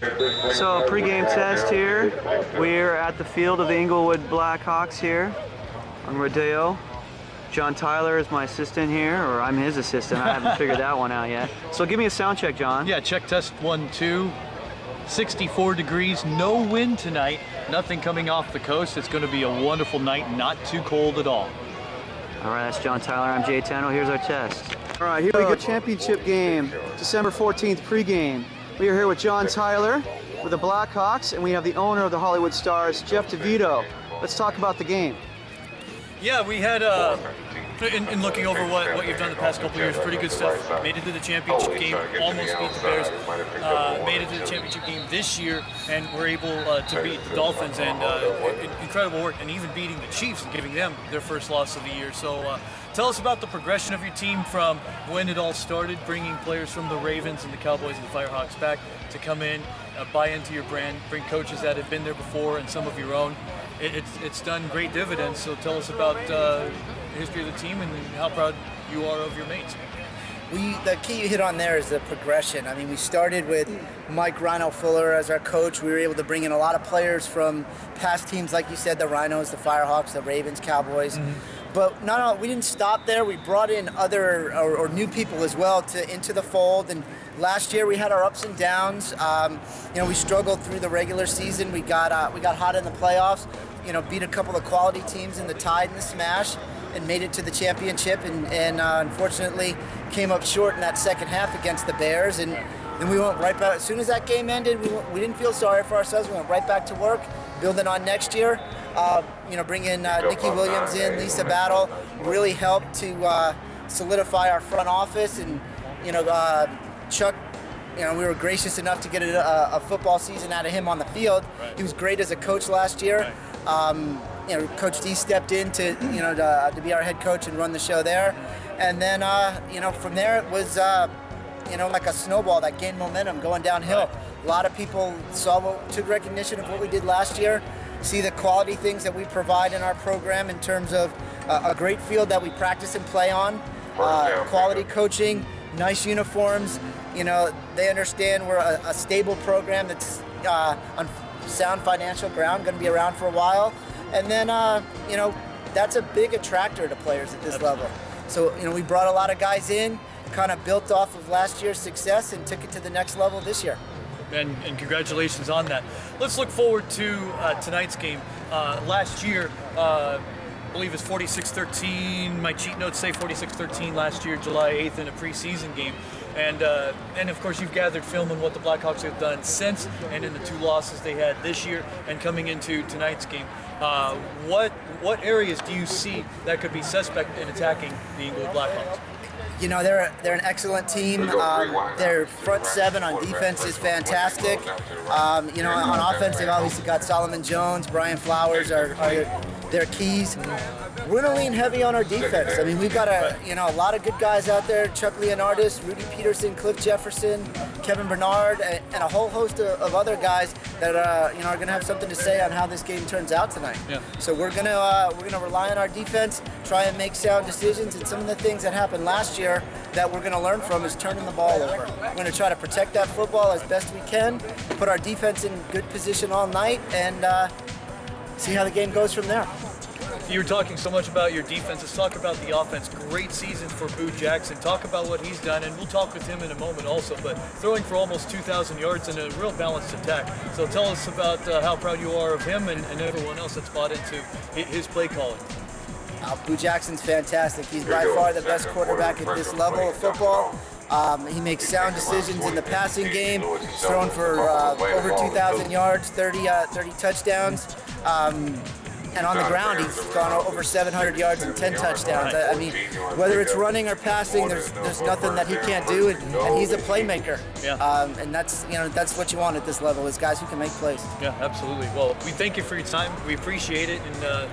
So pregame test here. We're at the field of the Inglewood Blackhawks here on Rodeo. John Tyler is my assistant here, or I'm his assistant. I haven't figured that one out yet. So give me a sound check, John. Yeah, check test 1, 2. 64 degrees, no wind tonight, nothing coming off the coast. It's going to be a wonderful night, not too cold at all. All right, that's John Tyler. I'm Jay Tando. Here's our test. All right, here we go. Championship game, December 14th pregame. We are here with John Tyler with the Blackhawks, and we have the owner of the Hollywood Stars, Jeff DeVito. Let's talk about the game. Yeah, we had, in looking over what you've done the past couple of years, pretty good stuff. Made it to the championship game, almost beat the Bears. Made it to the championship game this year, and were able to beat the Dolphins, and incredible work, and even beating the Chiefs and giving them their first loss of the year. So tell us about the progression of your team from when it all started, bringing players from the Ravens and the Cowboys and the Firehawks back to come in, buy into your brand, bring coaches that have been there before and some of your own. It's done great dividends, so tell us about the history of the team and how proud you are of your mates. The key you hit on there is the progression. I mean, we started with Mike Rhino Fuller as our coach. We were able to bring in a lot of players from past teams, like you said, the Rhinos, the Firehawks, the Ravens, Cowboys. Mm-hmm. But we didn't stop there. We brought in other or new people as well into the fold. And last year we had our ups and downs. We struggled through the regular season. We got hot in the playoffs. Beat a couple of quality teams in the Tide and the Smash, and made it to the championship. And unfortunately came up short in that second half against the Bears. And then we went right back. As soon as that game ended, we didn't feel sorry for ourselves. We went right back to work, building on next year. Bringing Nikki Williams in, Lisa Battle, really helped to solidify our front office. And Chuck, we were gracious enough to get a football season out of him on the field. Right. He was great as a coach last year. Right. Coach D stepped in to be our head coach and run the show there. And then from there it was like a snowball that gained momentum going downhill. Right. A lot of people took recognition of what we did last year. See the quality things that we provide in our program in terms of a great field that we practice and play on, quality coaching, nice uniforms. They understand we're a stable program that's on sound financial ground, going to be around for a while. And then, that's a big attractor to players at this level. So, we brought a lot of guys in, kind of built off of last year's success and took it to the next level this year. And congratulations on that. Let's look forward to tonight's game. Last year, I believe it's 46-13. My cheat notes say 46-13 last year, July 8th, in a preseason game. And of course, you've gathered film on what the Blackhawks have done since, and in the 2 losses they had this year, and coming into tonight's game. What areas do you see that could be suspect in attacking the Inglewood Blackhawks? They're an excellent team. Their front 7 on defense is fantastic. On offense, they've obviously got Solomon Jones, Brian Flowers are their keys. We're going to lean heavy on our defense. I mean, we've got a lot of good guys out there: Chuck Leonardis, Rudy Peterson, Cliff Jefferson, Kevin Bernard, and a whole host of other guys that are going to have something to say on how this game turns out tonight. Yeah. So we're going to rely on our defense, try and make sound decisions, and some of the things that happened last year that we're going to learn from is turning the ball over. We're going to try to protect that football as best we can, put our defense in good position all night, and see how the game goes from there. You were talking so much about your defense. Let's talk about the offense. Great season for Boo Jackson. Talk about what he's done, and we'll talk with him in a moment also, but throwing for almost 2,000 yards and a real balanced attack. So tell us about how proud you are of him and everyone else that's bought into his play calling. Boo Jackson's fantastic. He's by far the best quarterback at this level of football. He makes sound decisions in the passing game. He's thrown for over 2,000 yards, 30 touchdowns. And on the ground, he's gone over 700 yards and 10 touchdowns. I mean, whether it's running or passing, there's nothing that he can't do, and he's a playmaker. Yeah. And that's what you want at this level, is guys who can make plays. Yeah, absolutely. Well, we thank you for your time. We appreciate it, and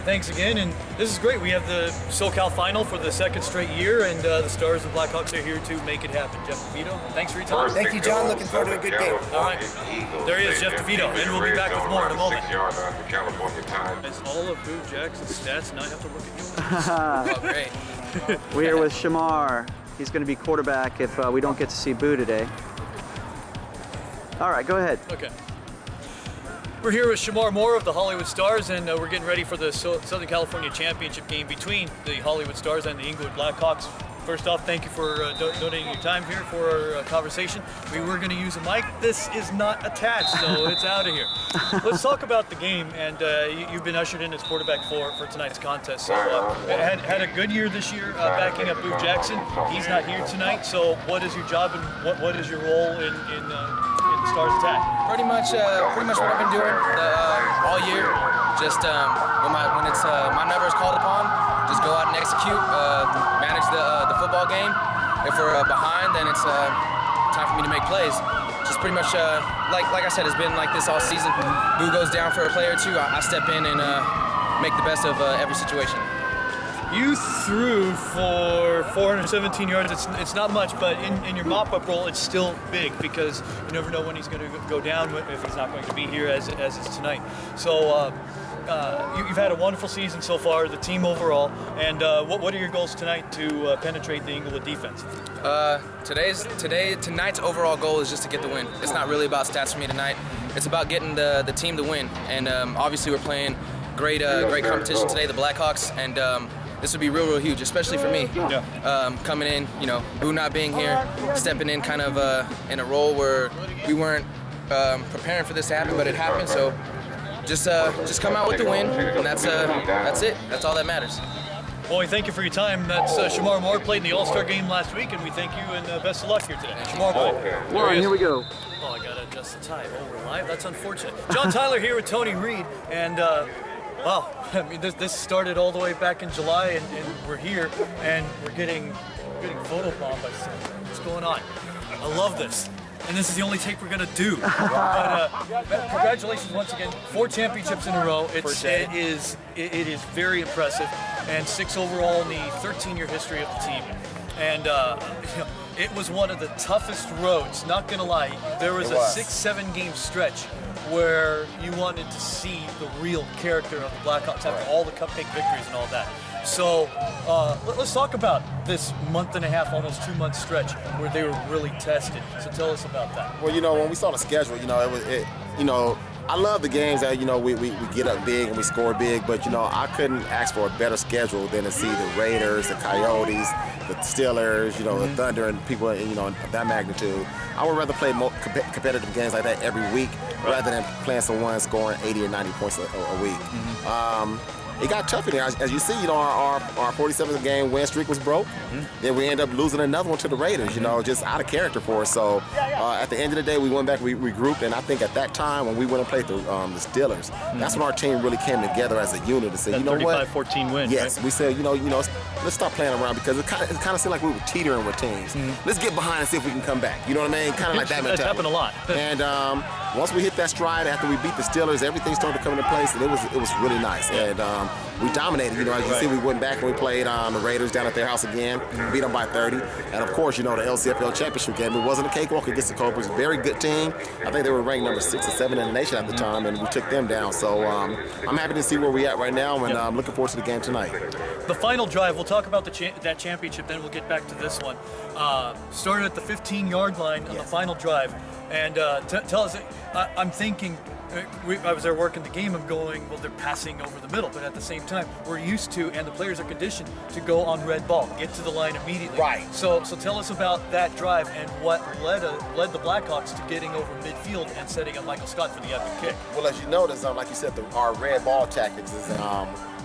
thanks again. And this is great. We have the SoCal final for the 2nd straight year, and the Stars and Blackhawks are here to make it happen. Jeff DeVito, thanks for your time. Thank you, John. Looking forward to a good game. All right. There he is, Jeff DeVito, and we'll be back with more in a moment. As all of Boo Jackson's stats, now I have to look at you. Oh, great. We're here with Shamar. He's going to be quarterback if we don't get to see Boo today. All right, go ahead. Okay. We're here with Shamar Moore of the Hollywood Stars, and we're getting ready for the Southern California Championship game between the Hollywood Stars and the Inglewood Blackhawks. First off, thank you for donating your time here for our conversation. We were going to use a mic. This is not attached, so it's out of here. Let's talk about the game, and you've been ushered in as quarterback for tonight's contest. So had a good year this year backing up Boo Jackson. He's not here tonight, so what is your job and what is your role in the Stars attack? Pretty much what I've been doing all year. Just when it's my number is called upon, just go out and execute, manage the football game. If we're behind, then it's time for me to make plays. Just pretty much like I said, it's been like this all season. Boo goes down for a play or two, I step in and make the best of every situation. You threw for 417 yards. It's not much, but in your mop-up role, it's still big because you never know when he's going to go down, if he's not going to be here as is tonight. So you've had a wonderful season so far, the team overall, and what are your goals tonight to penetrate the Inglewood defense? Tonight's overall goal is just to get the win. It's not really about stats for me tonight. It's about getting the team to win, and obviously we're playing great competition today, the Blackhawks, and this would be real huge, especially for me. Yeah. Coming in, Boo not being here, stepping in kind of in a role where we weren't preparing for this to happen, but it happened. So just come out with the win, and that's it. That's all that matters. Well, we thank you for your time. That's Shamar Moore, played in the All-Star game last week, and we thank you and best of luck here today. Shamar Moore. Warren, here we go. Oh, I gotta adjust the tie. Oh, we're live? That's unfortunate. John Tyler here with Tony Reed, and wow, I mean, this started all the way back in July, and we're here, and we're getting photobombed by someone. What's going on? I love this. And this is the only take we're gonna do. But, congratulations once again, 4 championships in a row. It is very impressive, and 6 overall in the 13-year history of the team. And it was one of the toughest roads. Not gonna lie, there was a 6-7 game stretch where you wanted to see the real character of the Blackhawks after all the cupcake victories and all that. So let's talk about this month and a half, almost 2 month stretch where they were really tested. So tell us about that. Well, when we saw the schedule, I love the games that, we get up big and we score big, but, I couldn't ask for a better schedule than to see the Raiders, the Coyotes, the Steelers, the Thunder, and people, of that magnitude. I would rather play more competitive games like that every week rather than playing someone scoring 80 or 90 points a week. It got tough in there. As you see, our 47th game win streak was broke. Then we ended up losing another one to the Raiders, just out of character for us. So at the end of the day, we went back, we regrouped, and I think at that time when we went and played the Steelers, that's when our team really came together as a unit to say, that you know what? 35-14 win. Yes, right? we said, let's stop playing around because it kind of seemed like we were teetering with teams. Let's get behind and see if we can come back. You know what I mean? Kind of like that mentality. That's happened a lot. And once we hit that stride after we beat the Steelers, everything started to come into place, and it was really nice. And we dominated. As you see, we went back and we played the Raiders down at their house again, beat them by 30. And of course, the LCFL championship game, it wasn't a cakewalk against the Cobras. A very good team. I think they were ranked number 6 or 7 in the nation at the time, and we took them down. So I'm happy to see where we're at right now, and I'm looking forward to the game tonight. The final drive, we'll talk about that championship, then we'll get back to this one. Started at the 15-yard line on the final drive. And tell us, I'm thinking, I was there working the game, I'm going, well, they're passing over the middle, but at the same time, we're used to, and the players are conditioned to go on red ball, get to the line immediately. Right. So tell us about that drive and what led the Blackhawks to getting over midfield and setting up Michael Scott for the epic kick. Well, as you notice, like you said, our red ball tactics is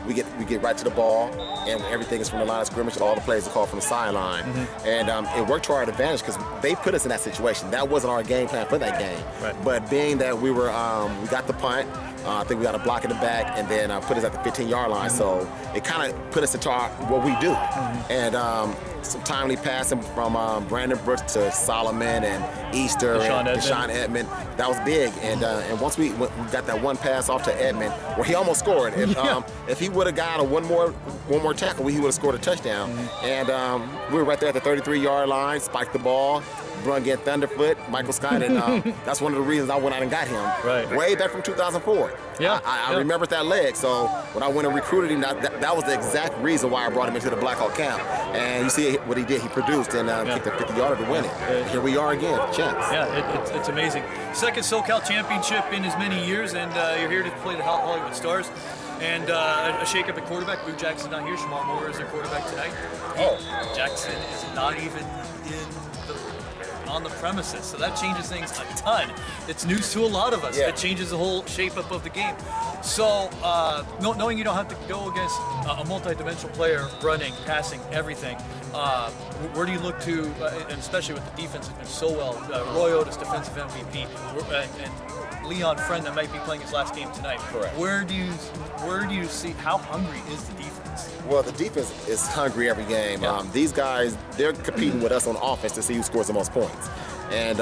we get right to the ball, and everything is from the line of scrimmage. All the plays are called from the sideline, and it worked to our advantage because they put us in that situation. That wasn't our game plan for that game. Right. But being that we got the punt, I think we got a block in the back, and then put us at the 15-yard line. So it kind of put us into what we do, and some timely passing from Brandon Brooks to Solomon and Easter and Deshaun Edmond. That was big, and once we got that one pass off to Edmond, where he almost scored. If he would have got one more tackle, he would have scored a touchdown. And we were right there at the 33-yard line, spiked the ball, brung in Thunderfoot, Michael Scott, and that's one of the reasons I went out and got him. Way back from 2004. Yeah. I remembered that leg, so when I went and recruited him, that was the exact reason why I brought him into the Blackhawk camp. And you see what he did. He produced and kicked a 50-yarder to win it. Here we are again, champs. Yeah, it's amazing. Second SoCal championship in as many years, and you're here to play the Hollywood Stars. And a shake-up at quarterback. Boo Jackson's not here. Shamar Moore is their quarterback tonight. Jackson is not even on the premises, so that changes things a ton. It's news to a lot of us. It changes the whole shape-up of the game. So knowing you don't have to go against a multi-dimensional player, running, passing, everything, where do you look to, and especially with the defense has been so well, Roy Otis, defensive MVP, and Leon Friend that might be playing his last game tonight. Correct. Where do you see, how hungry is the defense? Well, the defense is hungry every game. Yeah. These guys, they're competing with us on offense to see who scores the most points. And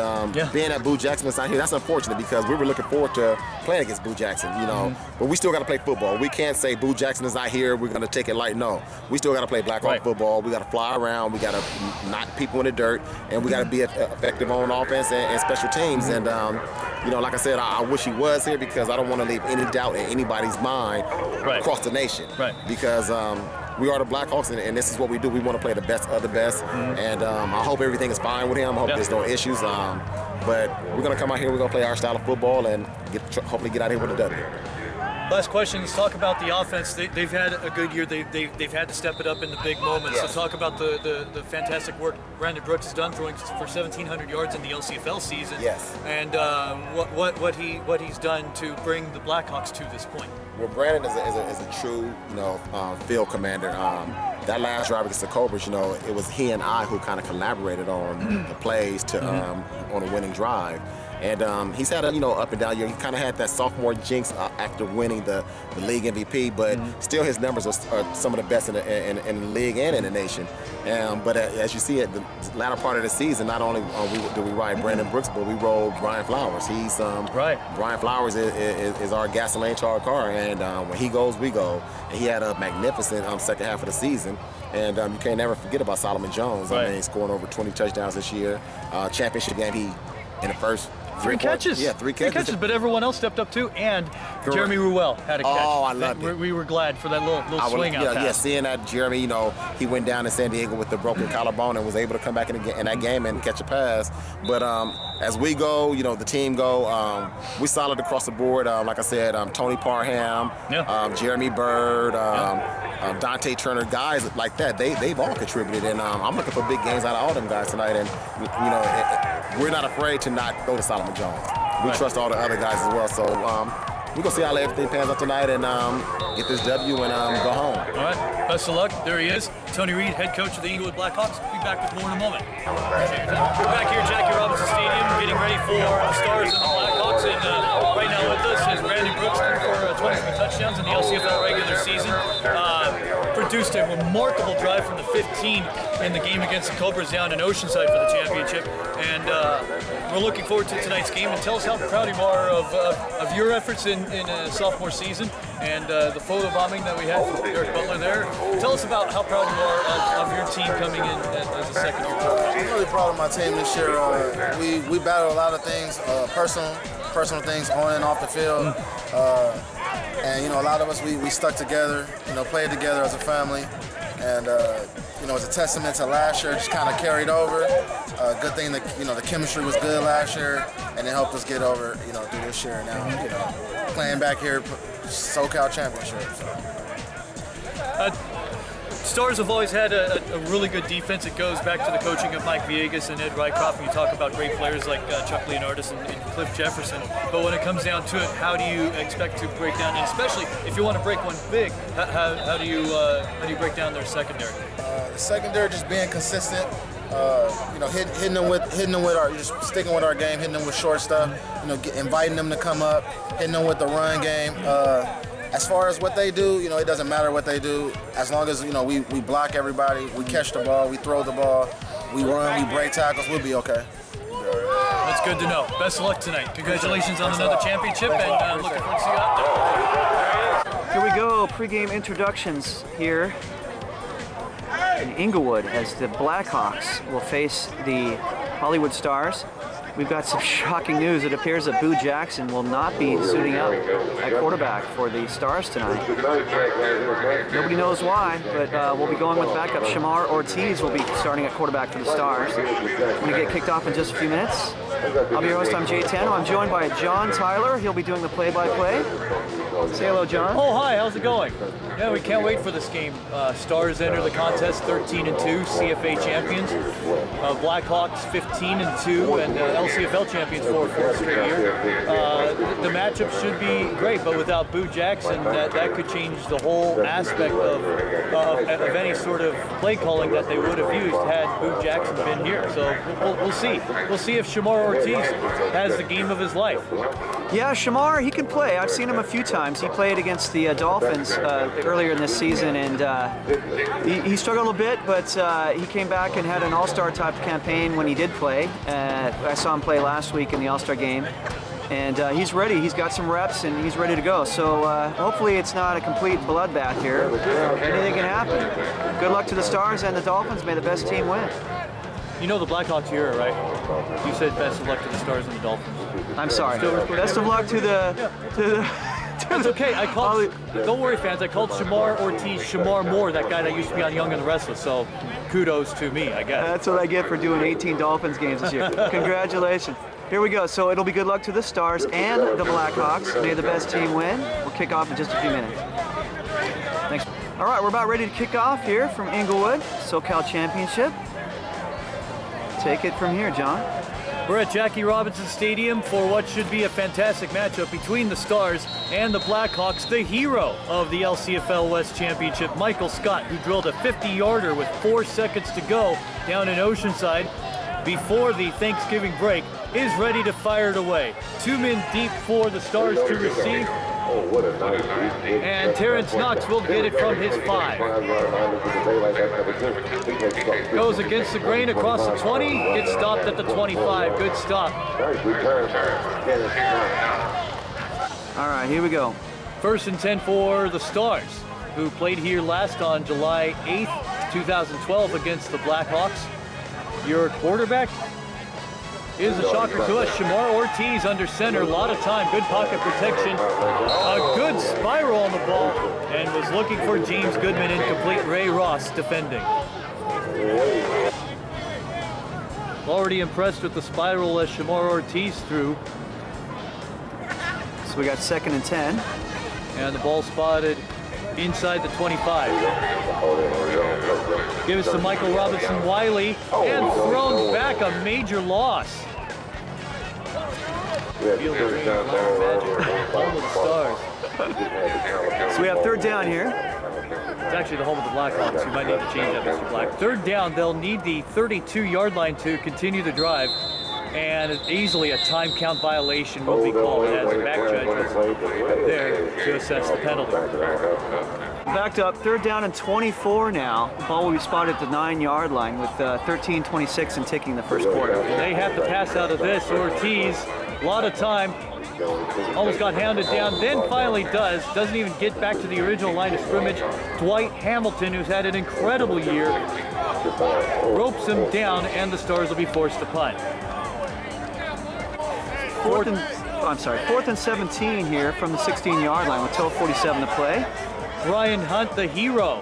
being that Boo Jackson is not here, that's unfortunate because we were looking forward to playing against Boo Jackson, you know. But we still got to play football. We can't say Boo Jackson is not here, we're going to take it light. No, we still got to play Blackhawk football. We got to fly around. We got to knock people in the dirt, and we got to be effective on offense and special teams. And you know, like I said, I wish he was here because I don't want to leave any doubt in anybody's mind across the nation. Because we are the Blackhawks, and this is what we do. We want to play the best of the best, and I hope everything is fine with him. I hope there's no issues. But we're going to come out here, we're going to play our style of football and hopefully get out here with a W. Last question, let's talk about the offense. They've had a good year. They've had to step it up in the big moments. So talk about the fantastic work Brandon Brooks has done, throwing for 1,700 yards in the LCFL season. And what he's done to bring the Blackhawks to this point. Well, Brandon is a true, you know, field commander. That last drive against the Cobras, you know, it was he and I who kind of collaborated on the plays to on a winning drive. And he's had a, you know, up and down year. He kind of had that sophomore jinx after winning the league MVP, but still his numbers are some of the best in the league and in the nation. But as you see at the latter part of the season, not only do we ride Brandon Brooks, but we roll Brian Flowers. He's Brian Flowers is our gasoline charged car, and when he goes, we go. And he had a magnificent second half of the season. And you can't never forget about Solomon Jones. I mean, he's scoring over 20 touchdowns this year. Championship game, he in the first. Three catches. Yeah, three catches. But everyone else stepped up too, and Jeremy Ruel had a catch. Oh, I loved it. We were glad for that little swing out pass. Yeah, seeing that Jeremy, you know, he went down to San Diego with the broken collarbone and was able to come back in that game and catch a pass. But as we go, you know, the team go, we solid across the board. Like I said, Tony Parham, Jeremy Bird, Dante Turner, guys like that, they've all contributed. And I'm looking for big games out of all them guys tonight. And, you know, we're not afraid to not go to Solomon Jones. We trust all the other guys as well. So we're going to see how everything pans out tonight and get this W and go home. All right. Best of luck. There he is. Tony Reed, head coach of the Inglewood Blackhawks. We'll be back with more in a moment. We're back here at Jackie Robinson Stadium getting ready for the Stars and the Blackhawks. And right now with us is Brandon Brooks for 23 touchdowns in the LCFL regular season. Produced a remarkable drive from the 15 in the game against the Cobras down in Oceanside for the championship. And we're looking forward to tonight's game. And tell us how proud you are of your efforts in a sophomore season and the photo bombing that we had from Eric Butler there. Tell us about how proud you are of your team coming in as a second-year coach. I'm really proud of my team this year. We battled a lot of things, personal things on and off the field. And, you know, a lot of us, we stuck together, you know, played together as a family. And, you know, it's a testament to last year, just kind of carried over. Good thing that, you know, the chemistry was good last year, and it helped us get over, you know, through this year now, you know, playing back here, SoCal Championship. So. Stars have always had a really good defense. It goes back to the coaching of Mike Villegas and Ed Rycroft, and you talk about great players like Chuck Leonardis and Cliff Jefferson. But when it comes down to it, how do you expect to break down, and especially if you want to break one big, how do you break down their secondary? The secondary just being consistent. You know, hitting them with our, just sticking with our game, hitting them with short stuff. You know, inviting them to come up, hitting them with the run game. As far as what they do, you know, it doesn't matter what they do. As long as, you know, we block everybody, we catch the ball, we throw the ball, we run, we break tackles, we'll be okay. That's good to know. Best of luck tonight. Congratulations on another championship, and looking forward to see you out there. Here we go, pregame introductions here in Inglewood as the Blackhawks will face the Hollywood Stars. We've got some shocking news. It appears that Boo Jackson will not be suiting up at quarterback for the Stars tonight. Nobody knows why, but we'll be going with backup. Shamar Ortiz will be starting at quarterback for the Stars. We're going to get kicked off in just a few minutes. I'll be your host. I'm Jay Tando. I'm joined by John Tyler. He'll be doing the play-by-play. Say hello, John. Oh, hi. How's it going? Yeah, we can't wait for this game. Stars enter the contest 13-2, CFA champions. Blackhawks 15-2, and LCFL champions for a fourth straight year. The matchup should be great, but without Boo Jackson, that could change the whole aspect of any sort of play calling that they would have used had Boo Jackson been here. So we'll see. We'll see if Shamar Ortiz has the game of his life. Yeah, Shamar, he can play. I've seen him a few times. He played against the Dolphins earlier in this season, and he struggled a bit, but he came back and had an all-star type campaign when he did play. I saw him play last week in the all-star game, and he's ready. He's got some reps, and he's ready to go. So hopefully it's not a complete bloodbath here. Anything can happen. Good luck to the Stars and the Dolphins. May the best team win. You know the Blackhawks here, right? You said best of luck to the Stars and the Dolphins. I'm sorry. Best of luck to the It's okay. I called. Don't worry, fans. I called Shamar Ortiz Shamar Moore, that guy that used to be on Young and the Restless. So, kudos to me, I guess. That's what I get for doing 18 Dolphins games this year. Congratulations. Here we go. So it'll be good luck to the Stars and the Blackhawks. May the best team win. We'll kick off in just a few minutes. Thanks. All right, we're about ready to kick off here from Inglewood, SoCal Championship. Take it from here, John. We're at Jackie Robinson Stadium for what should be a fantastic matchup between the Stars and the Blackhawks. The hero of the LCFL West Championship, Michael Scott, who drilled a 50-yarder with 4 seconds to go down in Oceanside before the Thanksgiving break, is ready to fire it away. 2 men deep for the Stars to receive. And Terrence Knox will get it from his 5. Goes against the grain across the 20, gets stopped at the 25. Good stop. All right, here we go. 1st and 10 for the Stars, who played here last on July 8th, 2012 against the Blackhawks. Your quarterback is a shocker to us. Shamar Ortiz under center, a lot of time, good pocket protection, a good spiral on the ball, and was looking for James Goodman, incomplete. Ray Ross defending. Already impressed with the spiral as Shamar Ortiz threw. So we got 2nd and 10. And the ball spotted inside the 25. Gives to Michael Robinson Wiley, and thrown back, a major loss. Field of dreams, magic, home of the Stars. So we have 3rd down here. It's actually the home of the Blackhawks. You might need to change that, Mr. Black. 3rd down, they'll need the 32-yard line to continue the drive. And easily a time count violation will be called as the back judge was there to assess the penalty. Backed up, 3rd down and 24 now. The ball will be spotted at the 9-yard line with 13:26 and ticking the first quarter. They have to pass out of this. Ortiz, a lot of time, almost got hounded down, then finally doesn't even get back to the original line of scrimmage. Dwight Hamilton, who's had an incredible year, ropes him down, and the Stars will be forced to punt. 4th and 17 here from the 16-yard line with 12:47 to play. Brian Hunt, the hero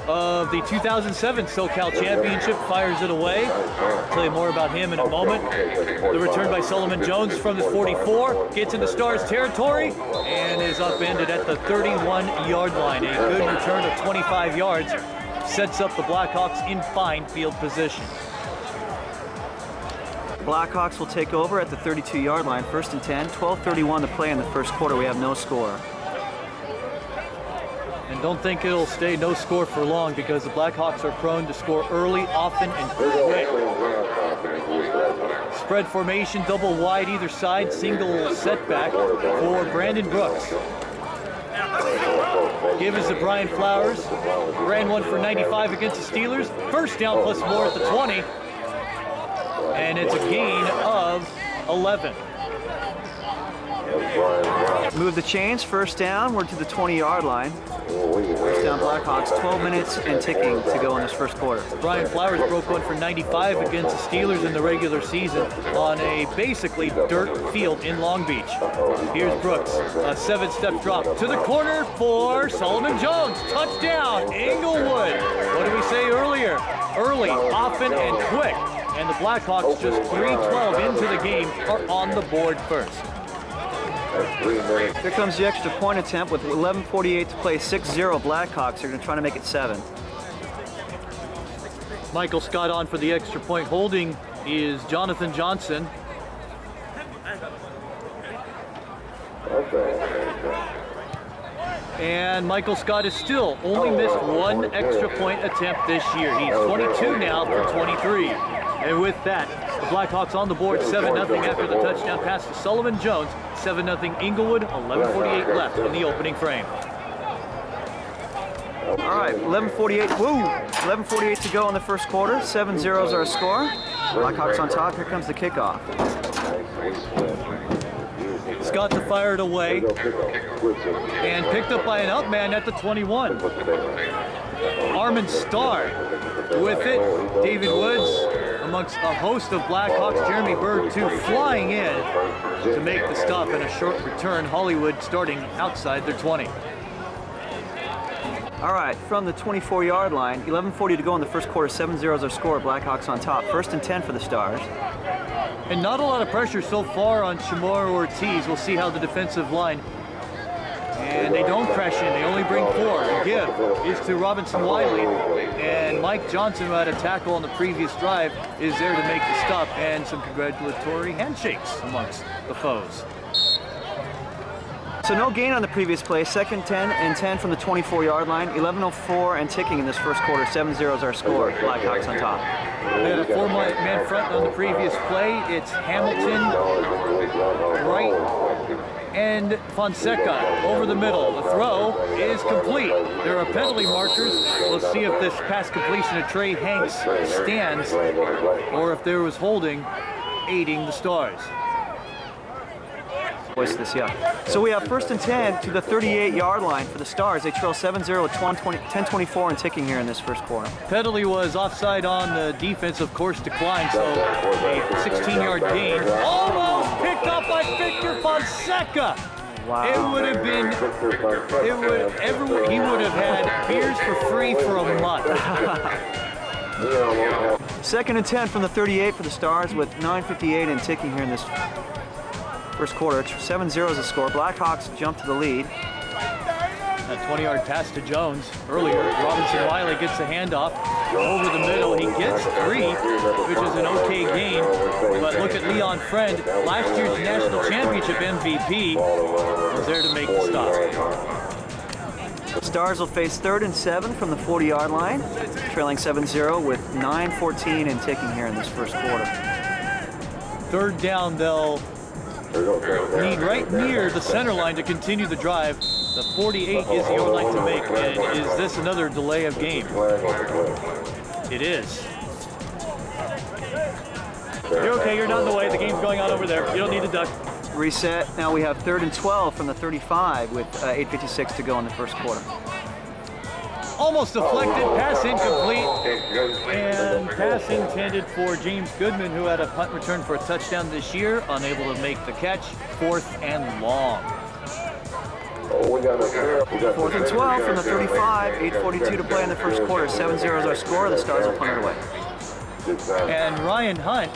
of the 2007 SoCal Championship, fires it away. I'll tell you more about him in a moment. The return by Solomon Jones from the 44, gets into Stars territory, and is upended at the 31-yard line. A good return of 25 yards sets up the Blackhawks in fine field position. Blackhawks will take over at the 32-yard line, 1st and 10, 12:31 to play in the first quarter. We have no score. And don't think it'll stay no score for long, because the Blackhawks are prone to score early, often, and quick. Spread formation, double wide either side, single setback for Brandon Brooks. Give is to Brian Flowers. Ran one for 95 against the Steelers. 1st down plus more at the 20. And it's a gain of 11. Move the chains, 1st down, we're to the 20-yard line. First down Blackhawks, 12 minutes and ticking to go in this first quarter. Brian Flowers broke one for 95 against the Steelers in the regular season on a basically dirt field in Long Beach. Here's Brooks, a 7-step drop to the corner for Solomon Jones. Touchdown, Inglewood. What did we say earlier? Early, often, and quick. And the Blackhawks, just 3:12 into the game, are on the board first. Here comes the extra point attempt with 11:48 to play. 6-0 Blackhawks are going to try to make it 7. Michael Scott on for the extra point. Holding is Jonathan Johnson. And Michael Scott is still only missed one extra point attempt this year. He's 22 now for 23. And with that, the Blackhawks on the board 7-0 after the touchdown pass to Sullivan Jones. 7-0 Inglewood, 11:48 left in the opening frame. All right, 11:48 to go in the first quarter. 7-0 is our score. Blackhawks on top. Here comes the kickoff. Scott to fire it away. And picked up by an up man at the 21. Armin Starr with it. David Woods amongst a host of Blackhawks. Jeremy Berg too flying in to make the stop and a short return. Hollywood starting outside their 20. All right, from the 24-yard line, 11:40 to go in the first quarter. 7-0 is our score. Blackhawks on top. 1st and 10 for the Stars. And not a lot of pressure so far on Shamar Ortiz. We'll see how the defensive line. And they don't crash in, they only bring 4. The give is to Robinson Wiley. And Mike Johnson, who had a tackle on the previous drive, is there to make the stop. And some congratulatory handshakes amongst the foes. So no gain on the previous play. 2nd 10 and 10 from the 24-yard line. 11:04 and ticking in this first quarter. 7-0 is our score. Blackhawks on top. They had a 4-man front on the previous play. It's Hamilton, Wright, and Fonseca over the middle. The throw is complete. There are penalty markers. We'll see if this pass completion of Trey Hanks stands or if there was holding aiding the Stars. This, yeah. So we have 1st and 10 to the 38-yard line for the Stars. They trail 7-0 with 10:24 and ticking here in this first quarter. Penalty was offside on the defense, of course, declined, so a 16-yard gain. Almost picked up by Victor Fonseca. Wow. It would have been, he would have had beers for free for a month. 2nd and 10 from the 38 for the Stars with 9:58 and ticking here in this first quarter. 7-0 is the score. Blackhawks jump to the lead. A 20-yard pass to Jones earlier. Robinson Wiley gets the handoff over the middle. He gets 3, which is an okay gain. But look at Leon Friend, last year's national championship MVP, was there to make the stop. Stars will face 3rd and 7 from the 40-yard line, trailing 7-0 with 9:14 and ticking here in this first quarter. 3rd down, they'll need right near the center line to continue the drive. The 48 is the yard line to make, and is this another delay of game? It is. You're okay, you're not in the way, the game's going on over there. You don't need to duck. Reset. Now we have 3rd and 12 from the 35 with 8:56 to go in the first quarter. Almost deflected, pass incomplete, and pass intended for James Goodman, who had a punt return for a touchdown this year, unable to make the catch. 4th and long. 4th and 12 from the 35, 8:42 to play in the first quarter. 7-0 is our score. The Stars will punt it away. And Ryan Hunt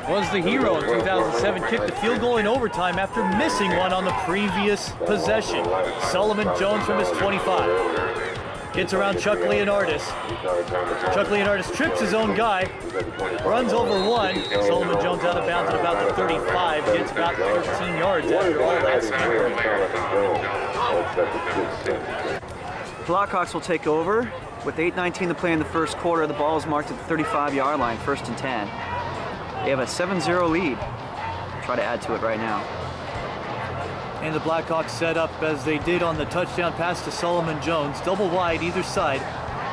was the hero in 2007, kicked the field goal in overtime after missing one on the previous possession. Solomon Jones from his 25. Gets around Chuck Leonardis. Chuck Leonardis trips his own guy, runs over one. Solomon Jones out of bounds at about the 35, gets about 13 yards after all that scampering. Blackhawks will take over with 8:19 to play in the first quarter. The ball is marked at the 35-yard line, 1st and 10. They have a 7-0 lead. Try to add to it right now. And the Blackhawks set up as they did on the touchdown pass to Solomon Jones. Double wide either side.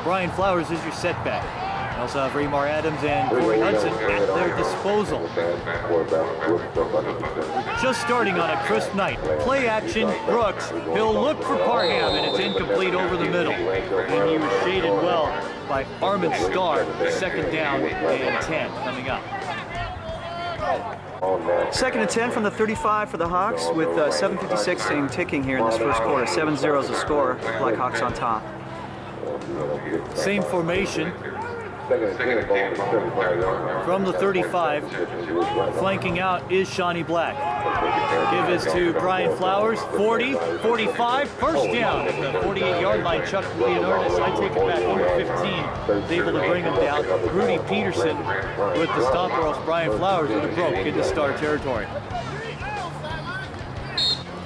Brian Flowers is your setback. They also have Raymar Adams and Corey Hudson at their disposal. Just starting on a crisp night. Play action, Brooks. He'll look for Parham, and it's incomplete over the middle. And he was shaded well by Armin Starr. Second down and 10 coming up. Second and 10 from the 35 for the Hawks with 7:56 ticking here in this first quarter. 7-0 is the score. Blackhawks on top. Same formation from the 35. Flanking out is Shawnee Black. Give is to Brian Flowers. 40, 45, first down at the 48-yard line. Chuck Leonardis, I take it back, number 15, is able to bring him down. Rudy Peterson with the stop, or else Brian Flowers would have broke into Star territory.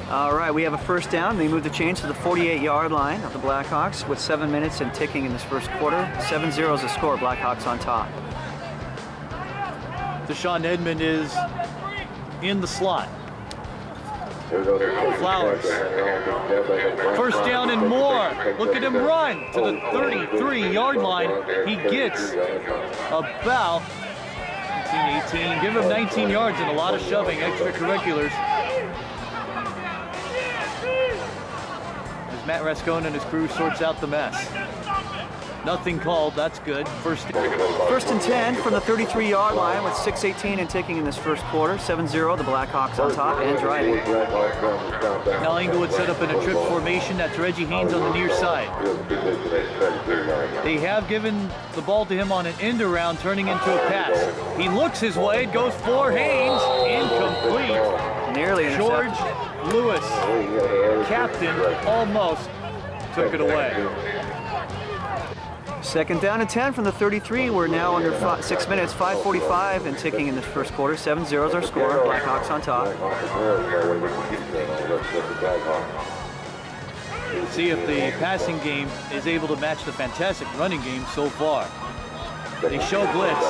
All right, we have a first down. They move the chains to the 48-yard line of the Blackhawks with 7 minutes and ticking in this first quarter. 7-0 is the score. Blackhawks on top. Deshaun Edmond is in the slot. Flowers. First down and more. Look at him run to the 33-yard line. He gets about 18. Give him 19 yards and a lot of shoving, extracurriculars. As Matt Rascone and his crew sorts out the mess. Nothing called, that's good. First and 10 from the 33-yard line with 6:18 and ticking in this first quarter. 7-0, the Blackhawks on top and driving. Now Inglewood set up in a trip formation. That's Reggie Haynes on the near side. They have given the ball to him on an end around, turning into a pass. He looks his way, it goes for Haynes, incomplete. Nearly intercepted. George Lewis, captain, almost took it away. Second down and 10 from the 33. We're now under 6 minutes, 5:45 and ticking in this first quarter. 7-0 is our score. Blackhawks on top. See if the passing game is able to match the fantastic running game so far. They show blitz.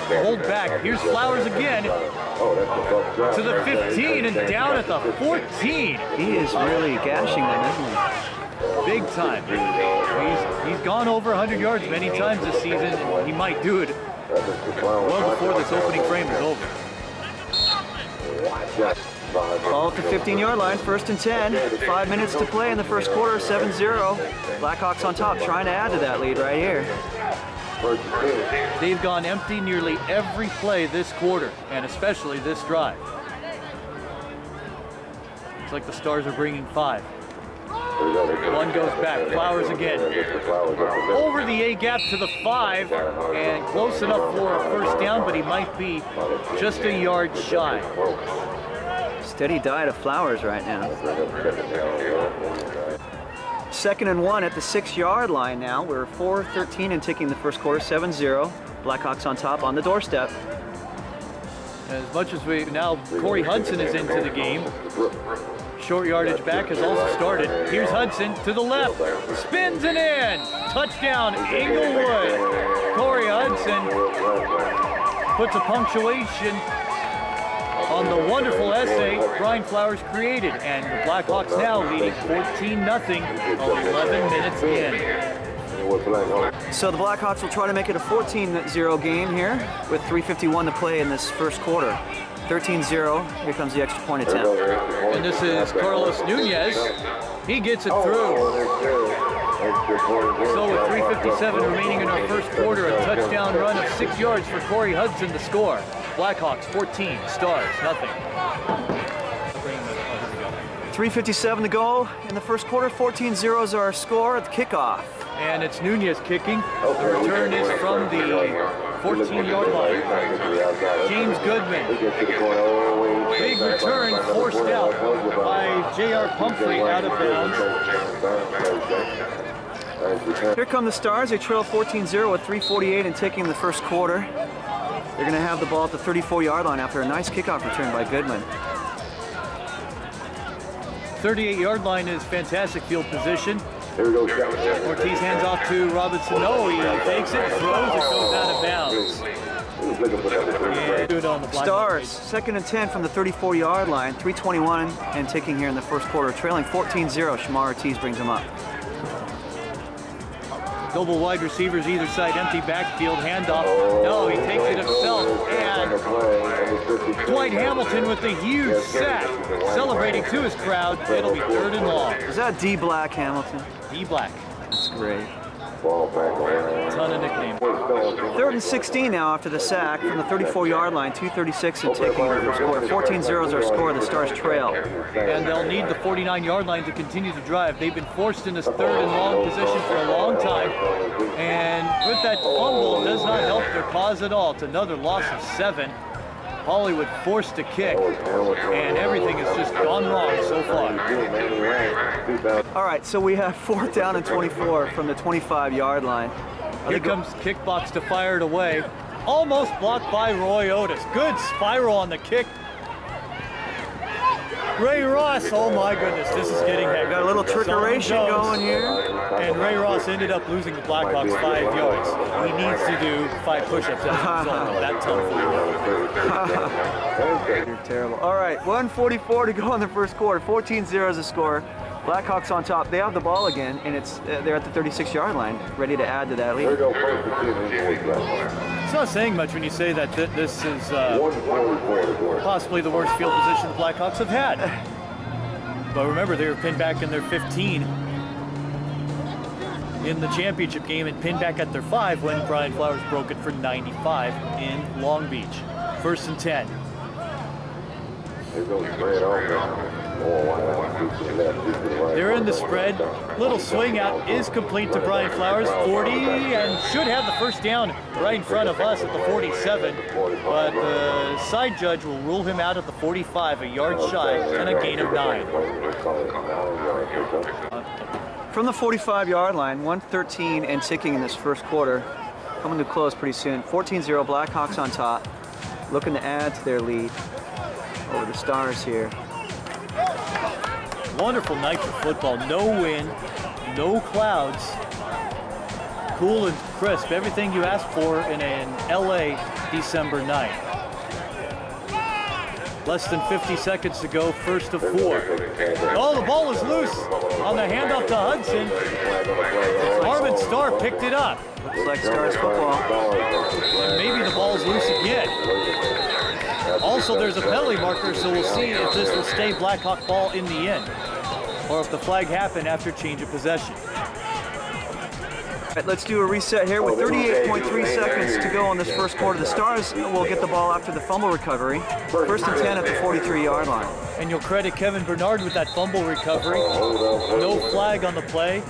They hold back. Here's Flowers again. To the 15 and down at the 14. He is really gashing them, isn't he? Big time. He's gone over 100 yards many times this season, and he might do it well before this opening frame is over. Ball at the 15-yard line, first and 10. 5 minutes to play in the first quarter, 7-0. Blackhawks on top, trying to add to that lead right here. They've gone empty nearly every play this quarter, and especially this drive. Looks like the Stars are bringing 5. One goes back, Flowers again. Over the A-gap to the 5, and close enough for a first down, but he might be just a yard shy. Steady diet of Flowers right now. Second and 1 at the 6-yard line now. We're 4:13 and ticking the first quarter, 7-0. Blackhawks on top on the doorstep. As much as now Corey Hudson is into the game. Short yardage back has also started. Here's Hudson to the left. Spins and in. Touchdown, Inglewood. Corey Hudson puts a punctuation on the wonderful essay Brian Flowers created. And the Blackhawks now leading 14-0, 11 minutes in. So the Blackhawks will try to make it a 14-0 game here with 3:51 to play in this first quarter. 13-0, here comes the extra point attempt. And this is Carlos Nunez. He gets it through. So with 3:57 remaining in our first quarter, a touchdown run of 6 yards for Corey Hudson to score. Blackhawks 14, Stars nothing. 3:57 to go in the first quarter. 14-0 is our score at the kickoff. And it's Nunez kicking. The return is from the 14-yard line. James Goodman. Big return forced out by J.R. Pumphrey out of bounds. Here come the Stars. They trail 14-0 with 3:48 and ticking in the first quarter. They're going to have the ball at the 34-yard line after a nice kickoff return by Goodman. 38-yard line is fantastic field position. Ortiz hands off to Robinson. No, he takes it, throws, it goes out of bounds. Stars, second and 10 from the 34-yard line. 3:21 and ticking here in the first quarter. Trailing 14-0. Shamar Ortiz brings them up. Double wide receivers either side, empty backfield, handoff. No, he takes it himself, and Dwight Hamilton with the huge sack, celebrating to his crowd. It'll be 3rd and long. Is that D Black Hamilton? D Black. That's great. Ton of nicknames. 3rd and 16 now after the sack from the 34-yard line, 2:36 and taking the first quarter. 14-0 is our score. The Stars trail. And they'll need the 49-yard line to continue to drive. They've been forced in this 3rd and long position for a long time. And with that fumble, it does not help their cause at all. It's another loss of 7. Hollywood forced to kick, and everything has just gone wrong so far. All right, so we have 4th down and 24 from the 25-yard line. Here comes Kickbox to fire it away. Almost blocked by Roy Otis. Good spiral on the kick. Ray Ross, oh my goodness, this is getting hectic. Got a little trickeration going here. And Ray Ross ended up losing the Blackhawks 5 yards. He needs to do 5 push-ups as a result of that tough. You're terrible. All right, 1:44 to go in the first quarter. 14-0 is the score. Blackhawks on top. They have the ball again, and they're at the 36-yard line, ready to add to that lead. It's not saying much when you say that this is possibly the worst field position the Blackhawks have had. But remember, they were pinned back in their 15 in the championship game and pinned back at their 5 when Brian Flowers broke it for 95 in Long Beach. 1st and 10. They're in the spread. Little swing out is complete to Brian Flowers, 40, and should have the first down right in front of us at the 47. But the side judge will rule him out at the 45, a yard shy, and a gain of 9. From the 45-yard line, 1:13 and ticking in this first quarter. Coming to close pretty soon. 14-0, Blackhawks on top. Looking to add to their lead over the Stars here. Wonderful night for football. No wind, no clouds. Cool and crisp. Everything you ask for in an LA December night. Less than 50 seconds to go, 1st of 4. Oh, the ball is loose on the handoff to Hudson. Marvin Starr picked it up. Looks like Stars football. And maybe the ball is loose again. Also, there's a penalty marker, so we'll see if this will stay Blackhawk ball in the end, or if the flag happened after change of possession. All right, let's do a reset here with 38.3 seconds to go in this first quarter. The Stars will get the ball after the fumble recovery. 1st and 10 at the 43-yard line. And you'll credit Kevin Bernard with that fumble recovery. No flag on the play,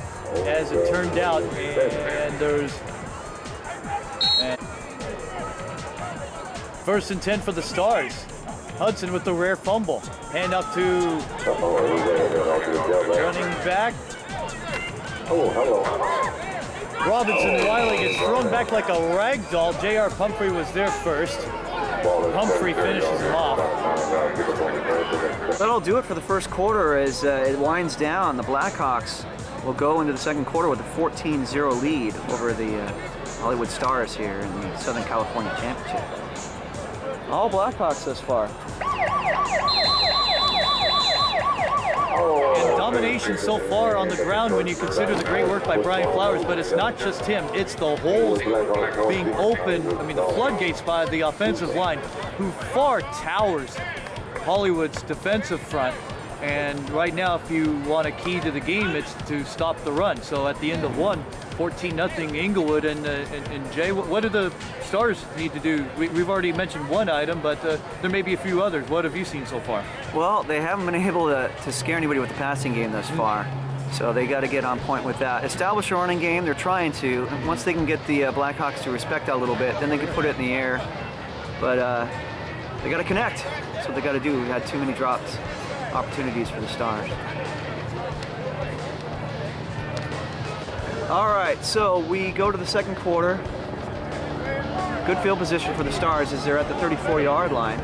as it turned out, and there's... 1st and 10 for the Stars. Hudson with the rare fumble. Hand up to running back. Robinson Wiley gets thrown back like a rag doll. J.R. Pumphrey was there first. Pumphrey finishes him off. That'll do it for the first quarter as it winds down. The Blackhawks will go into the second quarter with a 14-0 lead over the Hollywood Stars here in the Southern California Championship. All Blackhawks thus far. And domination so far on the ground when you consider the great work by Brian Flowers, but it's not just him, it's the holes being open, the floodgates by the offensive line, who far towers Hollywood's defensive front. And right now, if you want a key to the game, it's to stop the run. So at the end of 1, 14-0 Inglewood, and Jay, what do the Stars need to do? We've already mentioned one item, but there may be a few others. What have you seen so far? Well, they haven't been able to scare anybody with the passing game thus far. So they got to get on point with that. Establish a running game, they're trying to. And once they can get the Blackhawks to respect that a little bit, then they can put it in the air. But they got to connect. That's what they got to do. We had too many drops. Opportunities for the Stars. All right, so we go to the second quarter. Good field position for the Stars as they're at the 34-yard line.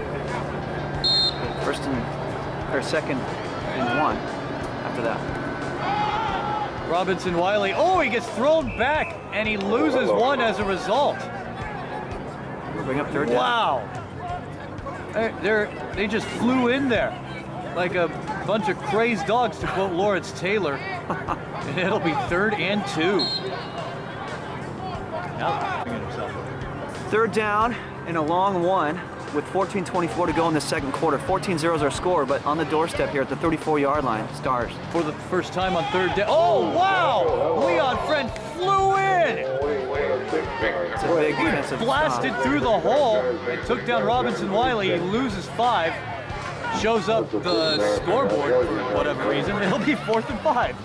Second and 1 after that. Robinson Wiley, oh, he gets thrown back and he loses 1 as a result. We'll bring up 3rd down. Wow. They just flew in there like a bunch of crazed dogs, to quote Lawrence Taylor. And it'll be 3rd and 2. Now looking at himself. Third down and a long one with 14:24 to go in the second quarter. 14-0 is our score, but on the doorstep here at the 34-yard line, Stars. For the first time on third down. Oh, wow! Leon Friend flew in! It's a big defensive Blasted stop. through the hole and took down Robinson Wiley. He loses 5. Shows up the scoreboard for whatever reason. It'll be 4th and 5.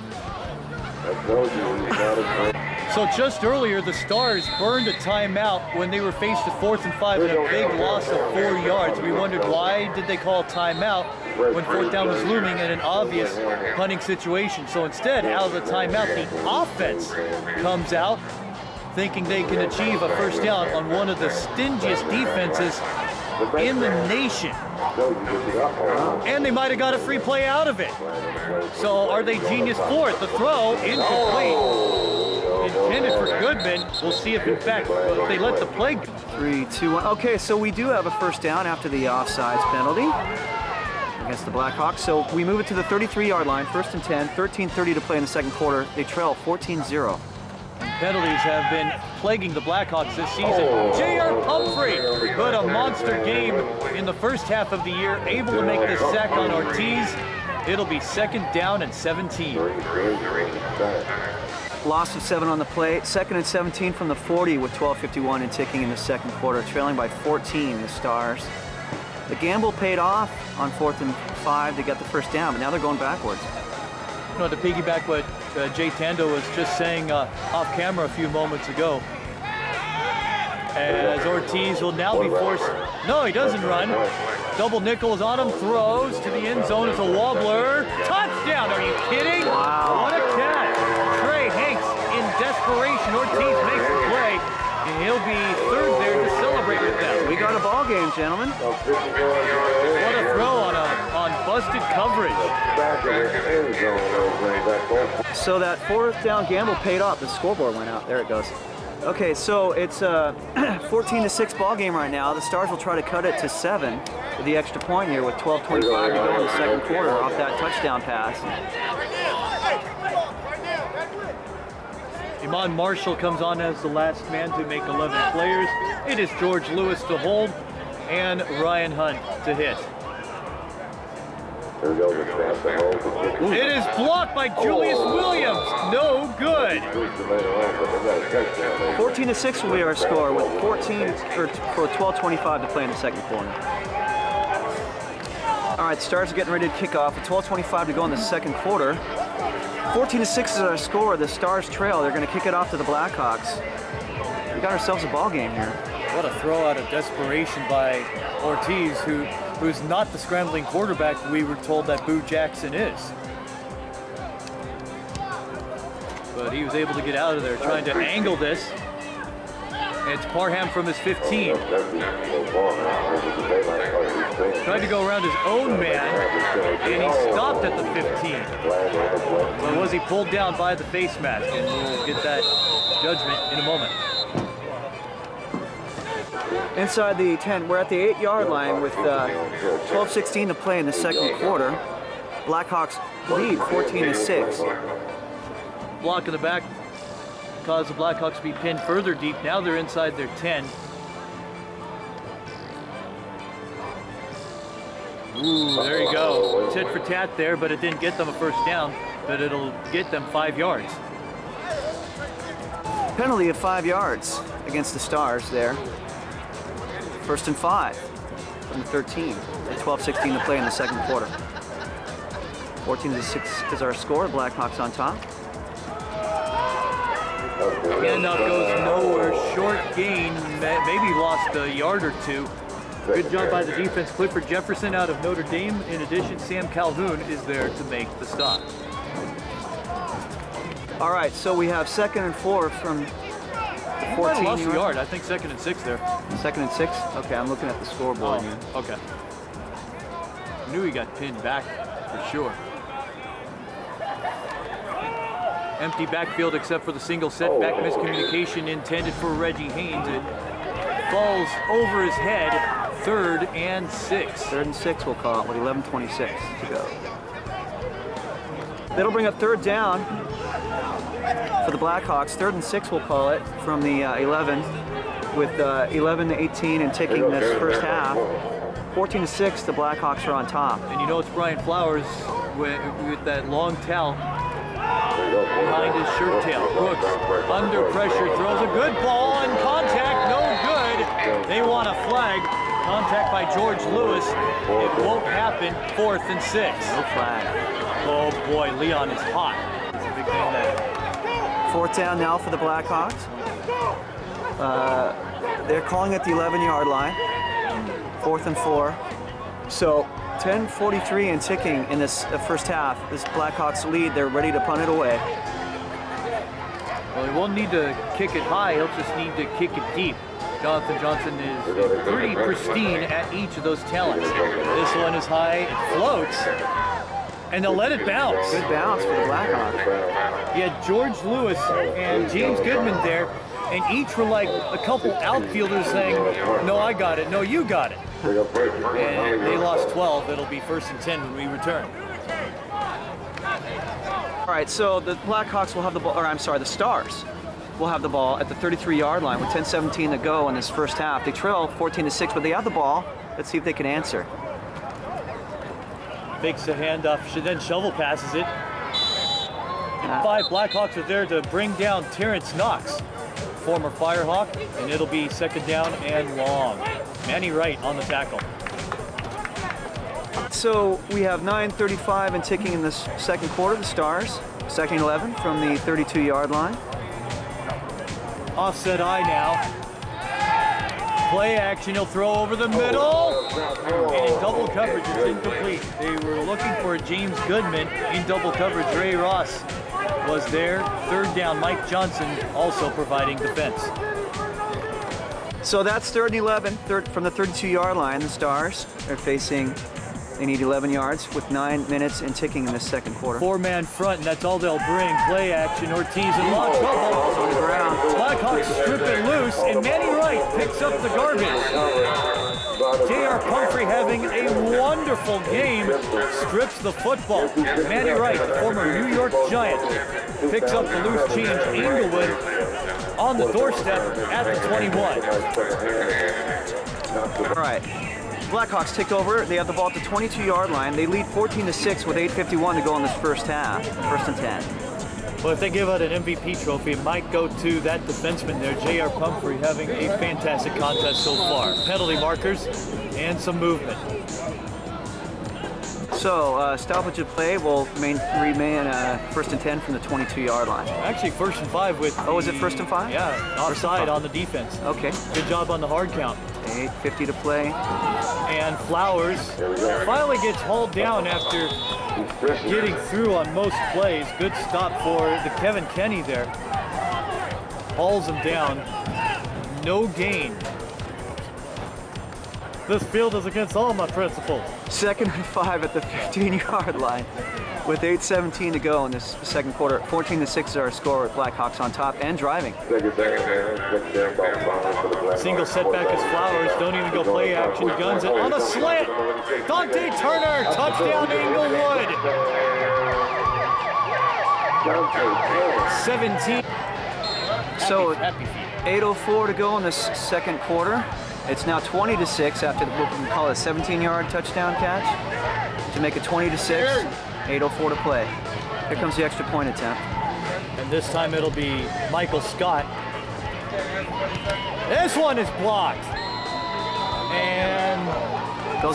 So just earlier, the Stars burned a timeout when they were faced with 4th and 5 and a big loss of 4 yards. We wondered why did they call a timeout when 4th down was looming in an obvious punting situation. So instead, out of the timeout, the offense comes out thinking they can achieve a first down on one of the stingiest defenses in the nation. And they might have got a free play out of it. So are they genius for it? The throw, incomplete. Intended for Goodman. We'll see if, in fact, they let the play go. 3, 2, 1. Okay, so we do have a first down after the offsides penalty against the Blackhawks. So we move it to the 33-yard line, 1st and 10, 13:30 to play in the second quarter. They trail 14-0. Penalties have been plaguing the Blackhawks this season. J.R. Pumphrey put a monster game in the first half of the year, able to make the sack on Ortiz. It'll be 2nd down and 17. Loss of 7 on the play. 2nd and 17 from the 40 with 12:51 and ticking in the second quarter. Trailing by 14, the Stars. The gamble paid off on 4th and 5 to get the first down, but now they're going backwards. You know, to piggyback what Jay Tando was just saying off camera a few moments ago, as Ortiz will now be forced. No, he doesn't run. Double nickels on him, throws to the end zone. It's a wobbler. Touchdown! Are you kidding? Wow. What a catch! Trey Hanks in desperation. Ortiz makes the play, and he'll be 3rd there to celebrate with them. We got a ball game, gentlemen. What a throw on busted coverage. So that 4th down gamble paid off. The scoreboard went out. There it goes. Okay, so it's a 14-6 ball game right now. The Stars will try to cut it to 7 with the extra point here with 12:25 to go in the second quarter off that touchdown pass. Iman Marshall comes on as the last man to make 11 players. It is George Lewis to hold and Ryan Hunt to hit. It is blocked by Julius Williams. No good. 14-6 will be our score with 12:25 to play in the second quarter. All right, the Stars are getting ready to kick off with 12:25 to go in the second quarter. 14-6 is our score. The Stars trail. They're going to kick it off to the Blackhawks. We got ourselves a ball game here. What a throw out of desperation by Ortiz, who's not the scrambling quarterback we were told that Boo Jackson is. But he was able to get out of there, trying to angle this. It's Parham from his 15. Tried to go around his own man, and he stopped at the 15. But was he pulled down by the face mask? And we'll get that judgment in a moment. Inside the 10, we're at the 8-yard line with 12:16 to play in the second quarter. Blackhawks lead 14-6. Block in the back caused the Blackhawks to be pinned further deep. Now they're inside their 10. Ooh, there you go. Tit for tat there, but it didn't get them a first down, but it'll get them 5 yards. Penalty of 5 yards against the Stars there. 1st and 5 from the 13. 12:16 to play in the second quarter. 14-6 is our score. Blackhawks on top. Handoff goes nowhere. Short gain. Maybe lost a yard or two. Good job by the defense. Clifford Jefferson out of Notre Dame. In addition, Sam Calhoun is there to make the stop. All right, so we have 2nd and 4 from the 14 Lost a yard. I think 2nd and 6 there. 2nd and 6? Okay, I'm looking at the scoreboard here. Okay. Knew he got pinned back for sure. Empty backfield except for the single setback miscommunication intended for Reggie Haynes. It falls over his head. 3rd and 6. 3rd and 6 we'll call it with 11:26 to go. That'll bring up 3rd down. for the Blackhawks. 3rd and 6, we'll call it, from the 11, with 11-18 and ticking this first half. 14-6, the Blackhawks are on top. And you know it's Brian Flowers with that long towel behind his shirt tail. Brooks, under pressure, throws a good ball, and contact, no good. They want a flag. Contact by George Lewis. It won't happen. 4th and 6. No flag. Oh boy, Leon is hot. It's a big thing there. 4th down now for the Blackhawks. They're calling it the 11-yard line. 4th and 4. So 10:43 and ticking in this first half. This Blackhawks lead. They're ready to punt it away. Well, he won't need to kick it high. He'll just need to kick it deep. Jonathan Johnson is pretty pristine at each of those talents. This one is high, it floats, and they'll let it bounce. Good bounce for the Blackhawks. You had George Lewis and James Goodman there, and each were like a couple outfielders saying, no, I got it, no, you got it. And they lost 12. It'll be 1st and 10 when we return. All right, so the Blackhawks will have the ball, or I'm sorry, the Stars will have the ball at the 33-yard line with 10:17 to go in this first half. They trail 14-6, but they have the ball. Let's see if they can answer. Fakes the handoff, then shovel passes it. And 5 Blackhawks are there to bring down Terrence Knox, former Firehawk, and it'll be 2nd down and long. Manny Wright on the tackle. So we have 9:35 and ticking in this second quarter. The Stars, 2nd and 11 from the 32-yard line. Offset eye now. Play action, he'll throw over the middle. And in double coverage, it's incomplete. They were looking for James Goodman in double coverage. Ray Ross was there. 3rd down, Mike Johnson also providing defense. So that's 3rd and 11 from the 32-yard line. The Stars are facing, they need 11 yards with 9 minutes and ticking in this second quarter. 4-man front, and that's all they'll bring. Play action, Ortiz in long trouble. On the ground. Blackhawks strip it loose, and Manny Wright picks up the garbage. J.R. Pumphrey having a wonderful game, strips the football. Manny Wright, the former New York Giant, picks up the loose change. Inglewood on the doorstep at the 21. All right. Blackhawks take over. They have the ball at the 22-yard line. They lead 14-6 with 8:51 to go in this first half. 1st and 10. Well, if they give out an MVP trophy, it might go to that defenseman there, J.R. Pumphrey, having a fantastic contest so far. Penalty markers and some movement. So, stoppage of play will remain 1st and 10 from the 22-yard line. Actually, 1st and 5 with... Oh, is it 1st and 5? Yeah, offside on the defense. Okay. Good job on the hard count. 8:50 to play. And Flowers finally gets hauled down after getting through on most plays. Good stop for the Kevin Kenny there. Hauls him down. No gain. This field is against all my principles. 2nd and 5 at the 15-yard line with 8:17 to go in this second quarter. 14-6 is our score with Blackhawks on top and driving. Single setback is Flowers. Don't even go play action. Guns it on a slant. Dante Turner. Touchdown Inglewood. 17. So Happy feet. 8:04 to go in this second quarter. It's now 20-6 after what we can call a 17-yard touchdown catch to make it 20-6. 8:04 to play. Here comes the extra point attempt. And this time it'll be Michael Scott. This one is blocked. And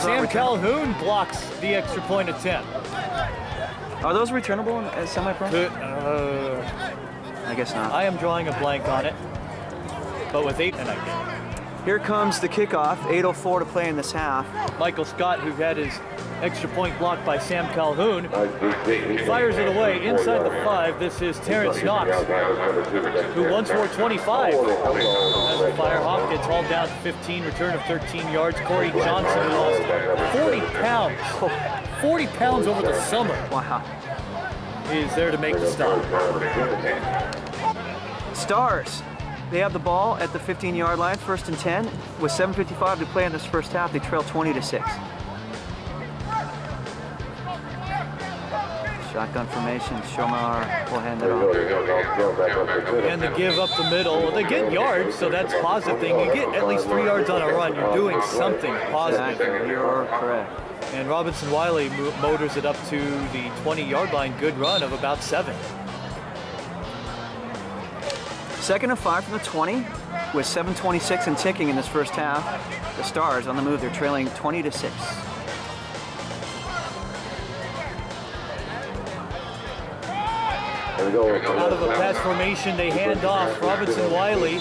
Sam Calhoun blocks the extra point attempt. Are those returnable as semi-pro? I guess not. I am drawing a blank on it. But with 8, and I get it. Here comes the kickoff. 8:04 to play in this half. Michael Scott, who had his extra point blocked by Sam Calhoun, fires it away inside the 5. This is Terrence Knox, who once wore 25. As the Firehawk gets hauled down to 15, return of 13 yards. Corey Johnson, who lost 40 pounds, 40 pounds over the summer, Wow. is there to make the stop. Stars. They have the ball at the 15-yard line, 1st and 10. With 7:55 to play in this first half, they trail 20-6. Shotgun formation. Shamar will hand it off. And the give up the middle. Well, they get yards, so that's a positive thing. You get at least 3 yards on a run. You're doing something positive. Exactly. You're correct. And Robinson Wiley motors it up to the 20-yard line. Good run of about 7. 2nd and 5 from the 20 with 7:26 and ticking in this first half. The Stars on the move. They're trailing 20-6. Out of a pass formation, they hand off. Robinson Wiley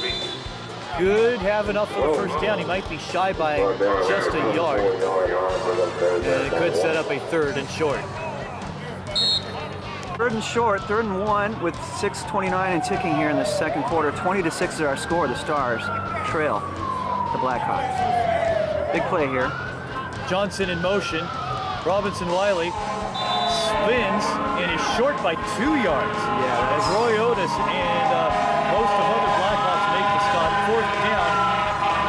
could have enough for the first down. He might be shy by just a yard. And it could set up a 3rd and short. 3rd and short, 3rd and 1 with 6:29 and ticking here in the second quarter. 20-6 is our score. The Stars trail the Blackhawks. Big play here. Johnson in motion. Robinson Wiley spins and is short by 2 yards. Yeah, as Roy Otis and most of other Blackhawks make the stop. 4th down.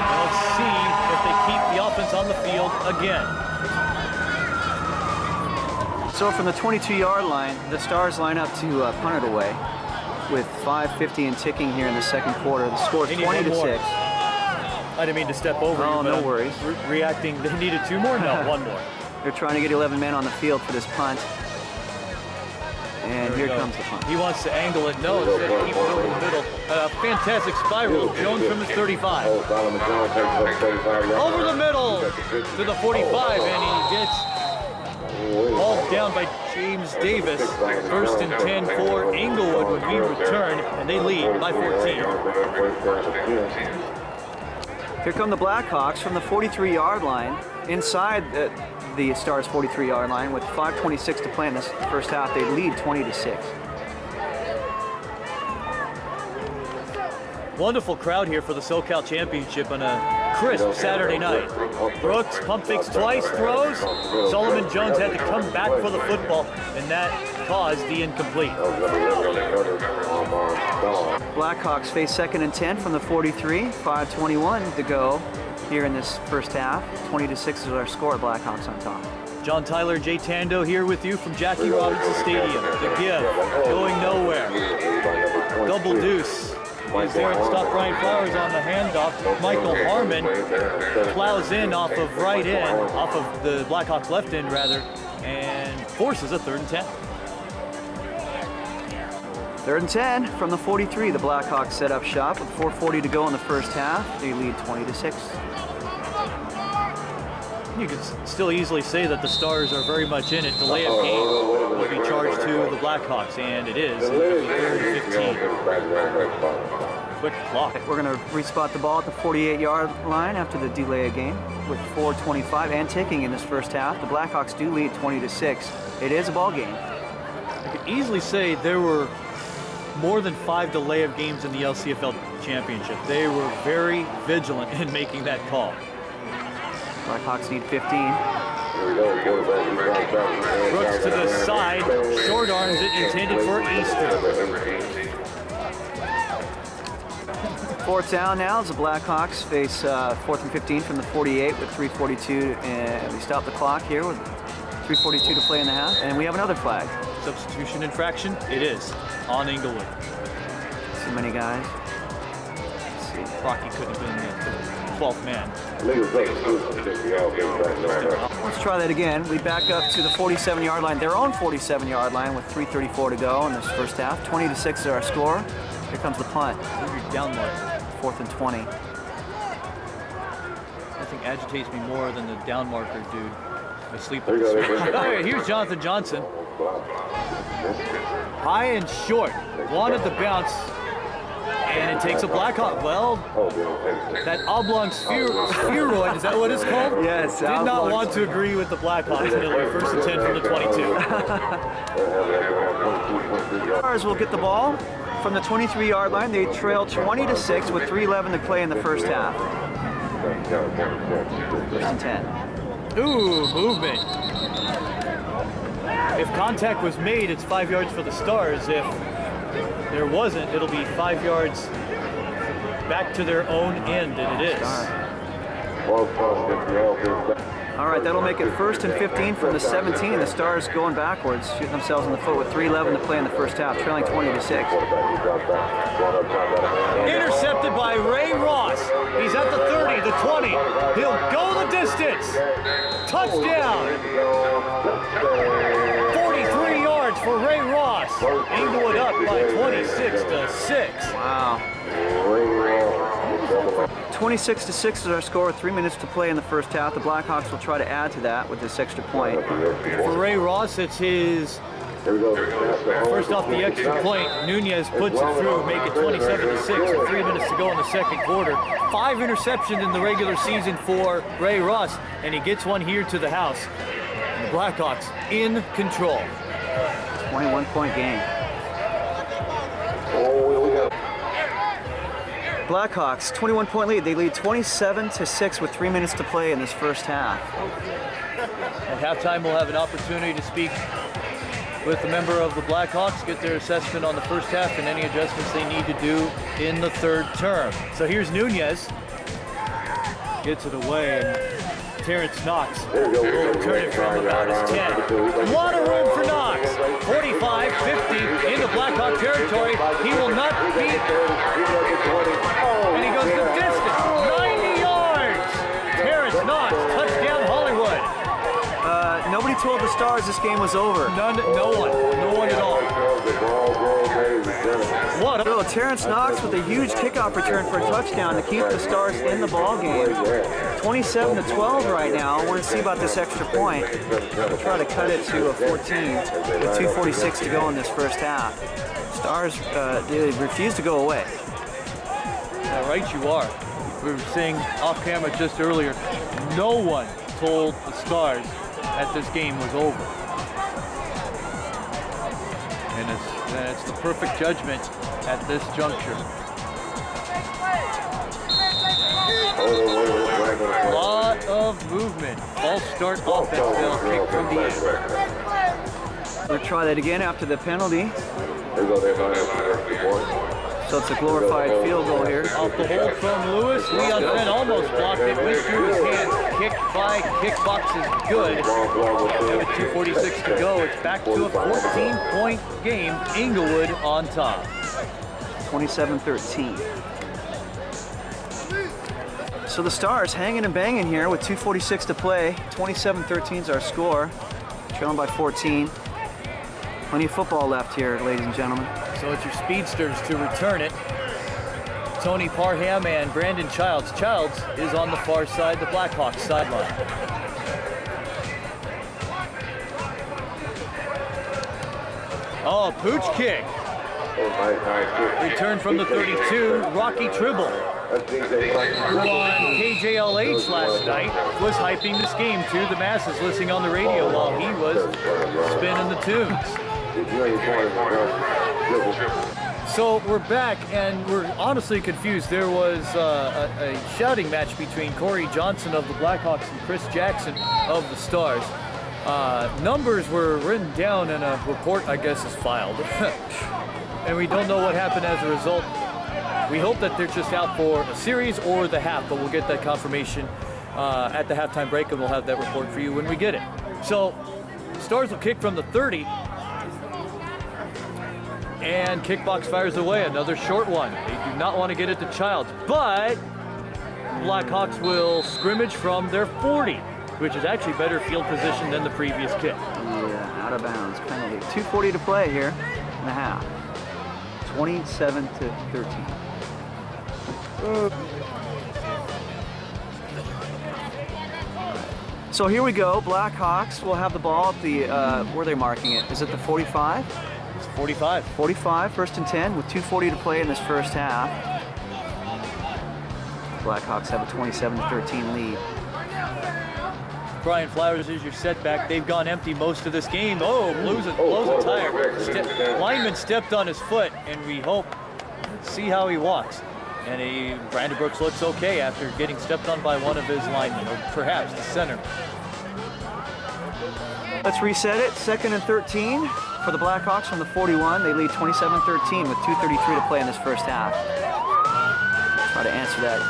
And let's see if they keep the offense on the field again. So from the 22-yard line, the Stars line up to punt it away with 5:50 and ticking here in the second quarter. The score is 20-6. I didn't mean to step over you, Oh, but no I'm worries. Reacting, they needed 2 more? No, 1 more. They're trying to get 11 men on the field for this punt. And here comes the punt. He wants to angle it. No, instead he keeps it over the middle. A fantastic spiral. Jones from his 35. Over the middle to the 45, and he gets hauled down by James Davis. 1st and 10 for Inglewood would be returned, and they lead by 14. Here come the Blackhawks from the 43-yard line inside the Stars' 43-yard line with 5:26 to play in this first half. They lead 20-6. Wonderful crowd here for the SoCal Championship on a crisp Saturday night. Brooks pump fakes twice, throws. Solomon Jones had to come back for the football, and that caused the incomplete. Blackhawks face 2nd and 10 from the 43. 5:21 to go here in this first half. 20-6 is our score. Blackhawks on top. John Tyler, Jay Tando here with you from Jackie Robinson Stadium. The give, going nowhere. Double deuce. Is there to stop Brian Flowers on the handoff. Michael Harmon plows in off of off of the Blackhawks left end rather, and forces a 3rd and 10. 3rd and 10 from the 43. The Blackhawks set up shop with 4:40 to go in the first half. They lead 20-6. You could still easily say that the Stars are very much in it. Delay of game will be charged to the Blackhawks, and it is. It'll be 3rd and 15. Quick clock. We're going to respot the ball at the 48-yard line after the delay of game with 4:25 and ticking in this first half. The Blackhawks do lead 20-6. It is a ball game. I could easily say there were more than 5 delay of games in the LCFL Championship. They were very vigilant in making that call. Blackhawks need 15. Brooks to the side, short arms it, intended for Easter. 4th down now as the Blackhawks face 4th and 15 from the 48 with 3:42, and we stop the clock here with 3:42 to play in the half, and we have another flag. Substitution infraction, it is, on Inglewood. Too many guys. Rocky couldn't have been the 12th man. Let's try that again. We back up to the 47-yard line, their own 47-yard line with 3:34 to go in this first half. 20-6 is our score. Here comes the punt. Down mark. 4th and 20. Nothing agitates me more than the down marker dude. I sleep on the switch. Oh, yeah, here's Jonathan Johnson. High and short. Wanted the bounce. And it takes a Blackhawk. Well, that oblong spheroid, is that what it's called? Yes. Did not want to agree with the Blackhawks, and it'll be 1st and 10 from the 22. Stars will get the ball from the 23-yard line. They trail 20-6 with 3:11 to play in the first half. 1st and 10. Ooh, movement. If contact was made, it's 5 yards for the Stars. If there wasn't, it'll be 5 yards back to their own end, and it is. All right, that'll make it 1st and 15 from the 17. The Stars going backwards, shooting themselves in the foot with 3:11 to play in the first half, trailing 20-6. Intercepted by Ray Ross. He's at the 30, the 20. He'll go the distance. Touchdown. 43 yards for Ray Ross. Inglewood up by 26-6. Wow. 26-6 is our score, 3 minutes to play in the first half. The Blackhawks will try to add to that with this extra point. For Ray Ross, it's his first off the extra point. Nunez puts it through, make it 27-6 with 3 minutes to go in the second quarter. 5 interceptions in the regular season for Ray Ross, and he gets one here to the house. And the Blackhawks in control. 21-point game. Blackhawks, 21-point lead. They lead 27-6 with 3 minutes to play in this first half. At halftime, we'll have an opportunity to speak with a member of the Blackhawks, get their assessment on the first half and any adjustments they need to do in the third term. So here's Nunez. Gets it away, and Terrence Knox will return it from about his 10. A lot of room for Knox. 45-50 into Blackhawk territory. He will not beat. And he goes the distance. 90 yards. Terrence Knox, touchdown Hollywood. Nobody told the Stars this game was over. No one at all. What? So Terrence Knox with a huge kickoff return for a touchdown to keep the Stars in the ball game. 27-12 right now. I want to see about this extra point. We'll try to cut it to a 14 with 2:46 to go in this first half. Stars they refuse to go away. Yeah, right you are. We were saying off camera just earlier, no one told the Stars that this game was over. And it's the perfect judgment at this juncture. A lot of movement. False start offense. They'll kick from the end. We'll try that again after the penalty. So it's a glorified field goal here. Off the hold from Lewis. Leon Fenn almost blocked it. Went through his hands. Kick by kickbox is good. And with 2:46 to go, it's back to a 14-point game. Inglewood on top. 27-13. So the Stars hanging and banging here with 2:46 to play. 27-13 is our score. Trailing by 14. Plenty of football left here, ladies and gentlemen. So it's your speedsters to return it. Tony Parham and Brandon Childs. Childs is on the far side, the Blackhawks sideline. Oh, pooch kick. Return from the 32, Rocky Tribble, who on KJLH last night was hyping this game to the masses, listening on the radio while he was spinning the tunes. So we're back, and we're honestly confused. There was a shouting match between Corey Johnson of the Blackhawks and Chris Jackson of the Stars. Numbers were written down and a report, I guess, is filed. And we don't know what happened as a result. We hope that they're just out for a series or the half, but we'll get that confirmation at the halftime break, and we'll have that report for you when we get it. So Stars will kick from the 30. And kickbox fires away, another short one. They do not want to get it to Childs, but Blackhawks will scrimmage from their 40, which is actually better field position than the previous kick. Yeah, out of bounds penalty. 2:40 to play here in the half. 27-13. So here we go. Blackhawks will have the ball at the, where are they marking it? Is it the 45? 45. 45, 1st and 10 with 2:40 to play in this first half. Blackhawks have a 27-13 lead. Brian Flowers is your setback. They've gone empty most of this game. Oh, blows a tire. Lineman stepped on his foot, and we hope, see how he walks. And Brandon Brooks looks okay after getting stepped on by one of his linemen, or perhaps the center. Let's reset it. 2nd and 13 for the Blackhawks from the 41. They lead 27-13 with 2:33 to play in this first half. Try to answer that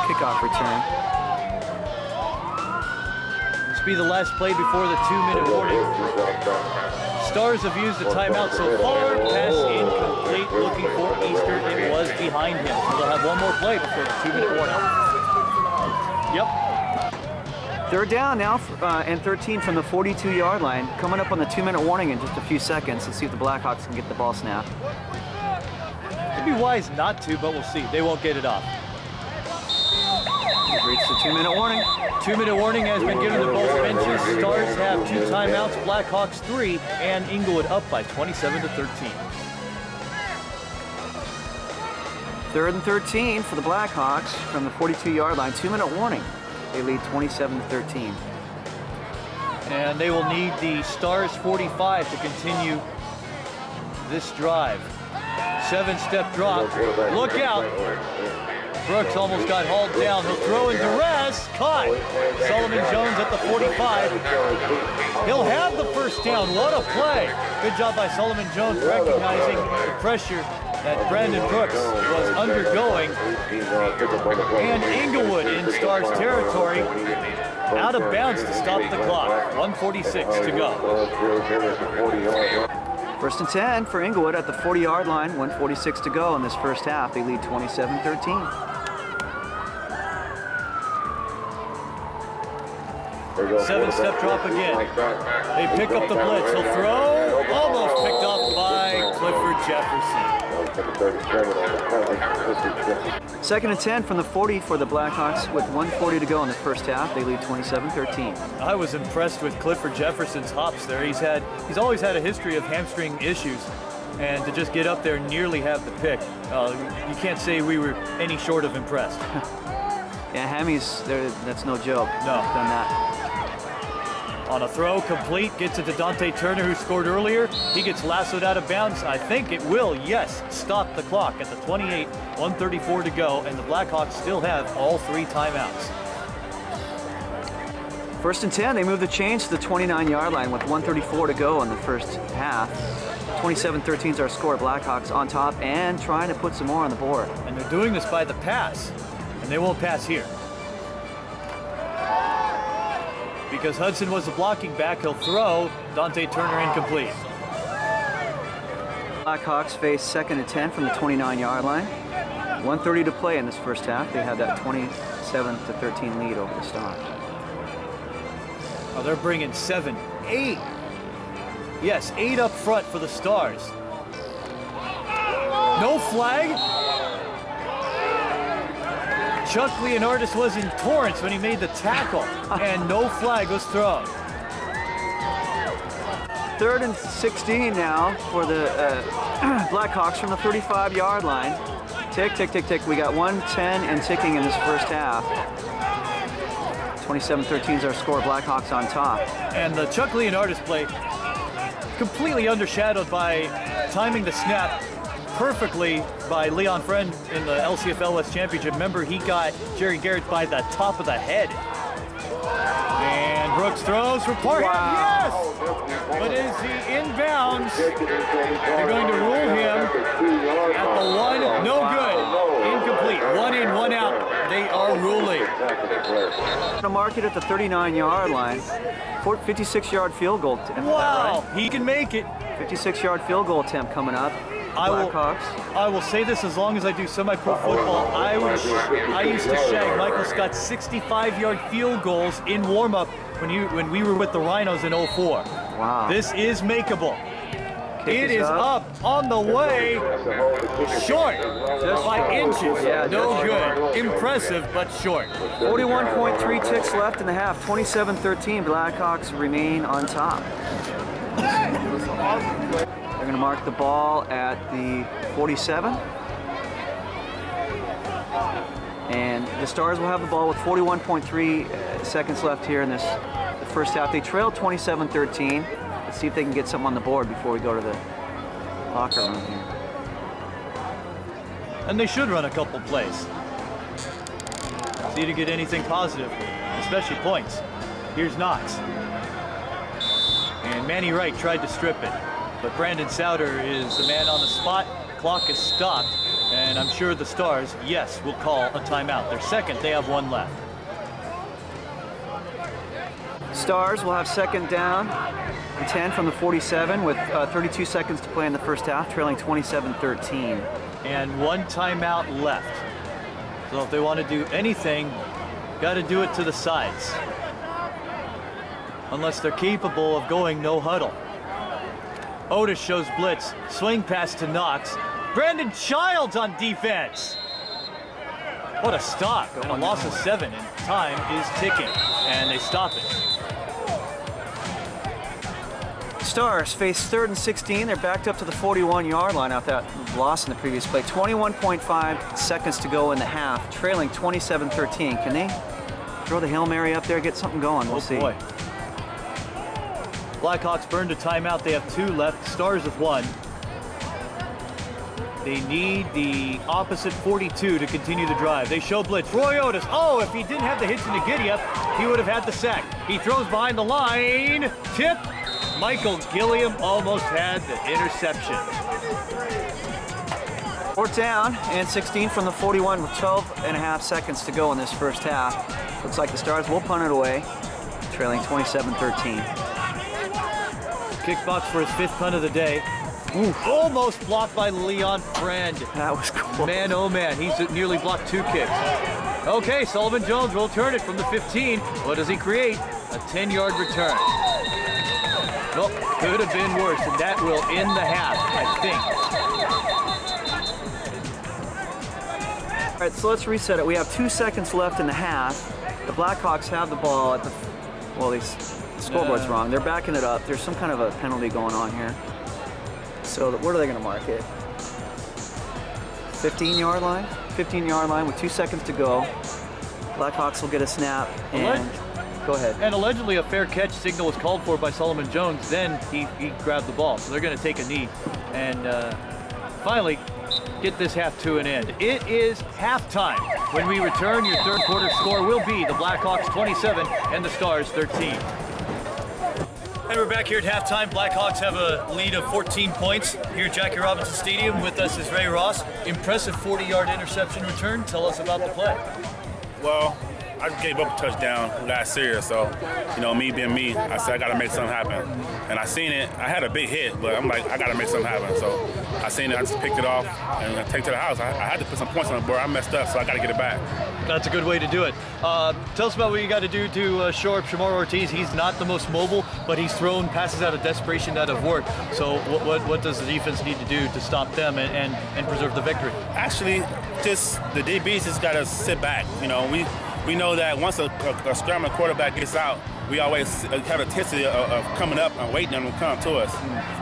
kickoff return. be the last play before the 2-minute warning. Stars have used a timeout so far. Pass incomplete, looking for Eastern. It was behind him. So they'll have one more play before the 2-minute warning. Yep. Third down now, and 13 from the 42-yard line. Coming up on the 2-minute warning in just a few seconds. Let's see if the Blackhawks can get the ball snapped. It'd be wise not to, but we'll see. They won't get it off. We've reached the 2-minute warning. 2-minute warning has been given to both benches. Stars have 2 timeouts, Blackhawks 3, and Inglewood up by 27-13. 3rd and 13 for the Blackhawks from the 42-yard line. 2-minute warning. They lead 27-13. And they will need the Stars 45 to continue this drive. 7-step drop. Look out. Brooks almost got hauled down. He'll throw in duress. Caught. Solomon Jones at the 45. He'll have the first down. What a play. Good job by Solomon Jones recognizing the pressure that Brandon Brooks was undergoing. And Inglewood in Stars territory. Out of bounds to stop the clock. 1:46 to go. 1st and 10 for Inglewood at the 40-yard line. 1:46 to go in this first half. They lead 27-13. 7-step drop again. They pick up the blitz. He'll throw. Almost picked off by Clifford Jefferson. 2nd and 10 from the 40 for the Blackhawks with 1:40 to go in the first half. They lead 27-13. I was impressed with Clifford Jefferson's hops there. He's always had a history of hamstring issues, and to just get up there and nearly have the pick, you can't say we were any short of impressed. Yeah, Hammy's there. That's no joke. No. Done that. On a throw, complete, gets it to Dante Turner, who scored earlier. He gets lassoed out of bounds. I think it will, yes, stop the clock at the 28, 1:34 to go, and the Blackhawks still have all 3 timeouts. 1st and 10, they move the chains to the 29-yard line with 1:34 to go in the first half. 27-13 is our score. Blackhawks on top and trying to put some more on the board. And they're doing this by the pass, and they won't pass here. Because Hudson was the blocking back, he'll throw. Dante Turner incomplete. Blackhawks face 2nd and 10 from the 29-yard line. 1:30 to play in this first half. They have that 27-13 lead over the Stars. Oh, they're bringing 7, 8. Yes, 8 up front for the Stars. No flag. Chuck Leonardis was in Torrance when he made the tackle, and no flag was thrown. 3rd and 16 now for the Blackhawks from the 35-yard line. Tick, tick, tick, tick. We got 1:10 and ticking in this first half. 27-13 is our score. Blackhawks on top. And the Chuck Leonardis play completely undershadowed by timing the snap perfectly by Leon Friend in the LCFL West Championship. Remember, he got Jerry Garrett by the top of the head. And Brooks throws for Parham. Wow. Yes! But is he inbounds? They're going to rule him at the 1. No good. Incomplete. 1 in, 1 out. They are ruling. To mark it at the 39-yard line. 56-yard field goal attempt. Wow! Right? He can make it. 56-yard field goal attempt coming up. Blackhawks. I will say this as long as I do semi-pro football. I used to shag Michael Scott's 65-yard field goals in warm-up when we were with the Rhinos in 04. Wow. This is makeable. Kick it is up on the way. Short. Just by inches. Yeah, no good. Impressive, but short. 41.3 ticks left in the half. 27-13. Blackhawks remain on top. They're going to mark the ball at the 47. And the Stars will have the ball with 41.3 seconds left here in the first half. They trail 27-13. Let's see if they can get something on the board before we go to the locker room here. And they should run a couple plays. See to get anything positive, especially points. Here's Knox. And Manny Wright tried to strip it. But Brandon Souter is the man on the spot. Clock is stopped, and I'm sure the Stars, yes, will call a timeout. They're second, they have 1 left. Stars will have second down and 10 from the 47 with 32 seconds to play in the first half, trailing 27-13. And 1 timeout left. So if they want to do anything, got to do it to the sides. Unless they're capable of going no huddle. Otis shows blitz, swing pass to Knox. Brandon Childs on defense. What a stop, and a loss of 7, and time is ticking, and they stop it. Stars face 3rd and 16. They're backed up to the 41-yard line after that loss in the previous play. 21.5 seconds to go in the half, trailing 27-13. Can they throw the Hail Mary up there, get something going? We'll see. Boy. Blackhawks burned a timeout. They have 2 left. Stars with 1. They need the opposite 42 to continue the drive. They show blitz. Roy Otis. Oh, if he didn't have the hitch in the giddy-up, he would have had the sack. He throws behind the line. Tip. Michael Gilliam almost had the interception. 4th down and 16 from the 41 with 12.5 seconds to go in this first half. Looks like the Stars will punt it away, trailing 27-13. Kickbox for his 5th punt of the day. Oof. Almost blocked by Leon Friend. That was cool. Man, oh man, he's nearly blocked 2 kicks. Okay, Sullivan Jones will turn it from the 15. What does he create? A 10-yard return. Well, could have been worse, and that will end the half, I think. All right, so let's reset it. We have 2 seconds left in the half. The Blackhawks have the ball at the, well, the scoreboard's wrong. They're backing it up. There's some kind of a penalty going on here. So what are they going to mark it? 15-yard line? 15-yard line with 2 seconds to go. Blackhawks will get a snap and go ahead. And allegedly a fair catch signal was called for by Solomon Jones. Then he grabbed the ball. So they're going to take a knee and finally get this half to an end. It is halftime. When we return, your 3rd quarter score will be the Blackhawks 27 and the Stars 13. And we're back here at halftime. Blackhawks have a lead of 14 points here at Jackie Robinson Stadium. With us is Ray Ross. Impressive 40-yard interception return. Tell us about the play. Well, I gave up a touchdown last year, so, you know, me being me, I said I got to make something happen. And I seen it. I had a big hit, but I'm like, I got to make something happen. So I seen it. I just picked it off and I take it to the house. I had to put some points on the board. I messed up, so I got to get it back. That's a good way to do it. Tell us about what you got to do to shore up Shamar Ortiz. He's not the most mobile, but he's thrown passes out of desperation that have worked. So what does the defense need to do to stop them and preserve the victory? Actually, just the DBs just got to sit back. You know, we know that once a scrambling quarterback gets out, we always have a tendency of coming up and waiting on them to come to us.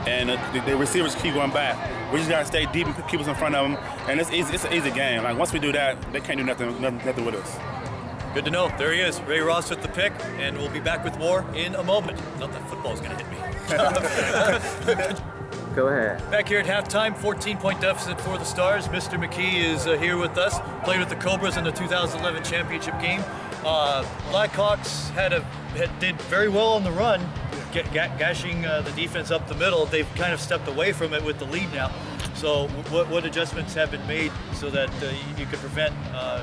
And the receivers keep going back. We just got to stay deep and keep us in front of them. And it's an easy game. Like, once we do that, they can't do nothing with us. Good to know. There he is, Ray Ross with the pick, and we'll be back with more in a moment. Not that football's going to hit me. Go ahead. Back here at halftime, 14-point deficit for the Stars. Mr. McKee is here with us. Played with the Cobras in the 2011 championship game. Blackhawks did very well on the run, gashing the defense up the middle. They've kind of stepped away from it with the lead now. So what adjustments have been made so that you could prevent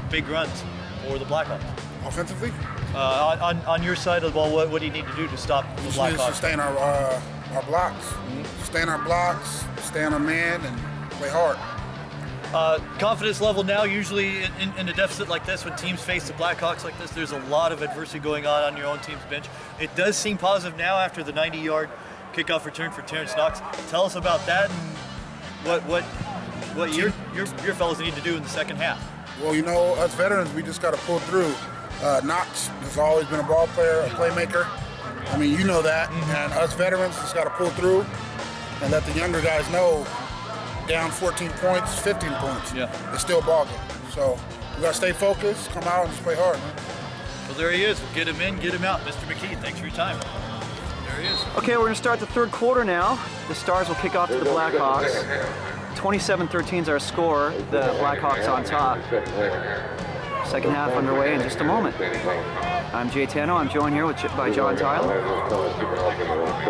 big runs for the Blackhawks? Offensively? On your side of the ball, what do you need to do to stop the Just Blackhawks? need to sustain our blocks. Sustain our blocks, stay on our man, and play hard. Confidence level now, usually in a deficit like this, when teams face the Blackhawks like this, there's a lot of adversity going on your own team's bench. It does seem positive now after the 90-yard kickoff return for Terrence Knox. Tell us about that and what your fellas need to do in the second half. Well, you know, us veterans, we just got to pull through. Knox has always been a ball player, a playmaker. I mean, you know that. And us veterans just got to pull through and let the younger guys know down 14 points, 15 points. Yeah. It's still a ball game. So we got to stay focused, come out, and just play hard, man. Well, there he is. Get him in, get him out. Mr. McKee, thanks for your time. There he is. Okay, we're going to start the 3rd quarter now. The Stars will kick off to the Blackhawks. 27-13 is our score. The Blackhawks on top. Second half underway in just a moment. I'm Jay Tando. I'm joined here by John Tyler.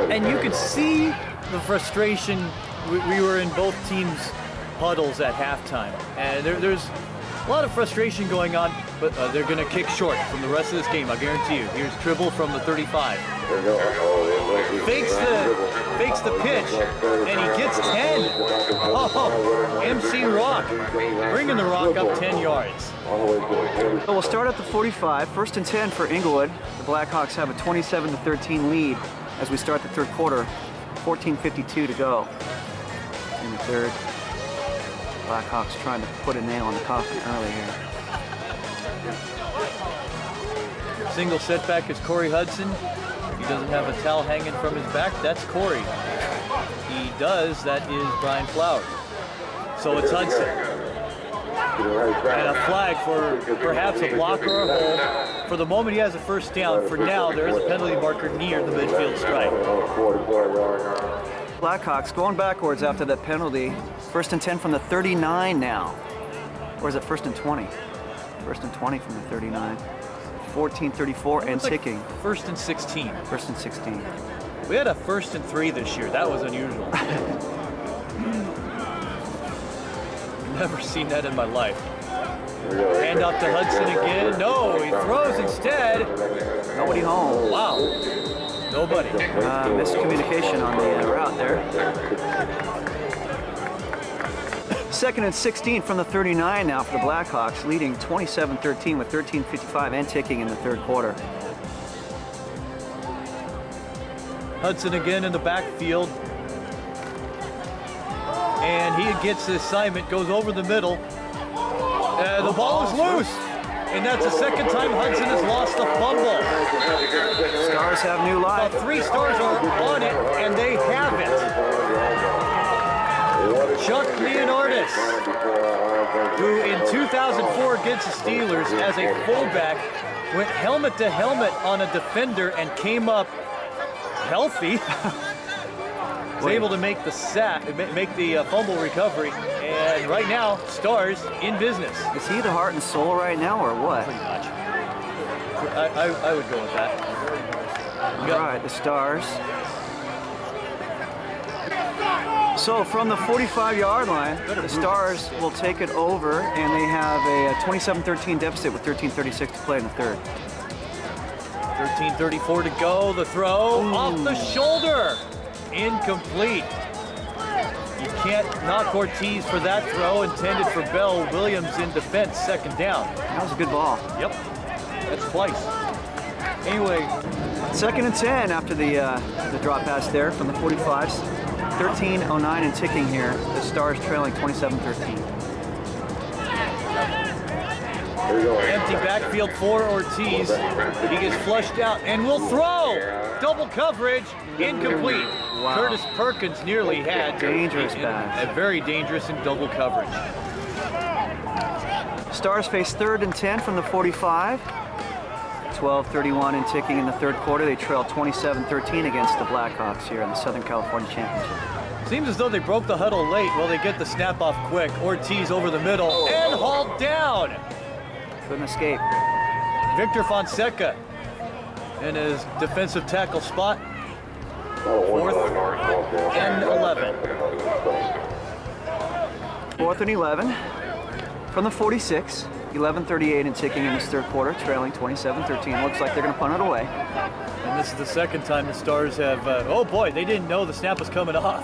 And you could see the frustration. We were in both teams' huddles at halftime, and there's A lot of frustration going on, but they're going to kick short from the rest of this game, I guarantee you. Here's Tribble from the 35. Fakes the pitch, and he gets 10. Oh, MC Rock, bringing the Rock up 10 yards. So we'll start at the 45, 1st and 10 for Inglewood. The Blackhawks have a 27-13 lead as we start the third quarter. 14:52 to go in the third. Blackhawks trying to put a nail in the coffin early here. Single setback is Corey Hudson. He doesn't have a towel hanging from his back. That's Corey. He does. That is Brian Flowers. So it's Hudson. And a flag for perhaps a block or a hold. For the moment, he has a first down. For now, there is a penalty marker near the midfield stripe. Blackhawks going backwards after that penalty. 1st and 10 from the 39 now. Or is it 1st and 20? 1st and 20 from the 39. 14:34 and ticking. 1st and 16. 1st and 16. We had a 1st and 3 this year. That was unusual. Never seen that in my life. Hand off to Hudson again. No, he throws instead. Nobody home. Wow. Nobody. Miscommunication on the route there. 2nd and 16 from the 39 now for the Blackhawks, leading 27-13 with 13:55 and ticking in the third quarter. Hudson again in the backfield. And he gets the assignment, goes over the middle. The ball is loose. And that's the second time Hudson has lost a fumble. Stars have new life. 3 Stars are on it, and they have it. Chuck Leonardis, who in 2004 against the Steelers as a fullback went helmet to helmet on a defender and came up healthy. Was able to make the fumble recovery, and right now, Stars in business. Is he the heart and soul right now, or what? Pretty much. I would go with that. All right, the Stars. So from the 45-yard line, the Stars will take it over, and they have a 27-13 deficit with 13:36 to play in the third. 13:34 to go. The throw off the shoulder. Incomplete. You can't knock Ortiz for that throw intended for Bell. Williams in defense, 2nd down. That was a good ball. Yep, that's twice. Anyway, 2nd and 10 after the drop pass there from the 45s. 13:09 and ticking here. The Stars trailing 27-13. Empty backfield for Ortiz. He gets flushed out and will throw. Double coverage, incomplete. Wow. Curtis Perkins nearly had Dangerous pass. a very dangerous in double coverage. Stars face 3rd and 10 from the 45. 12:31 and ticking in the third quarter. They trail 27-13 against the Blackhawks here in the Southern California Championship. Seems as though they broke the huddle late. Well, they get the snap off quick. Ortiz over the middle and hauled down. Couldn't escape. Victor Fonseca in his defensive tackle spot. 4th and 11. 4th and 11 from the 46. 11:38 and ticking in this third quarter, trailing 27-13. Looks like they're going to punt it away. And this is the second time the Stars have, oh boy, they didn't know the snap was coming off.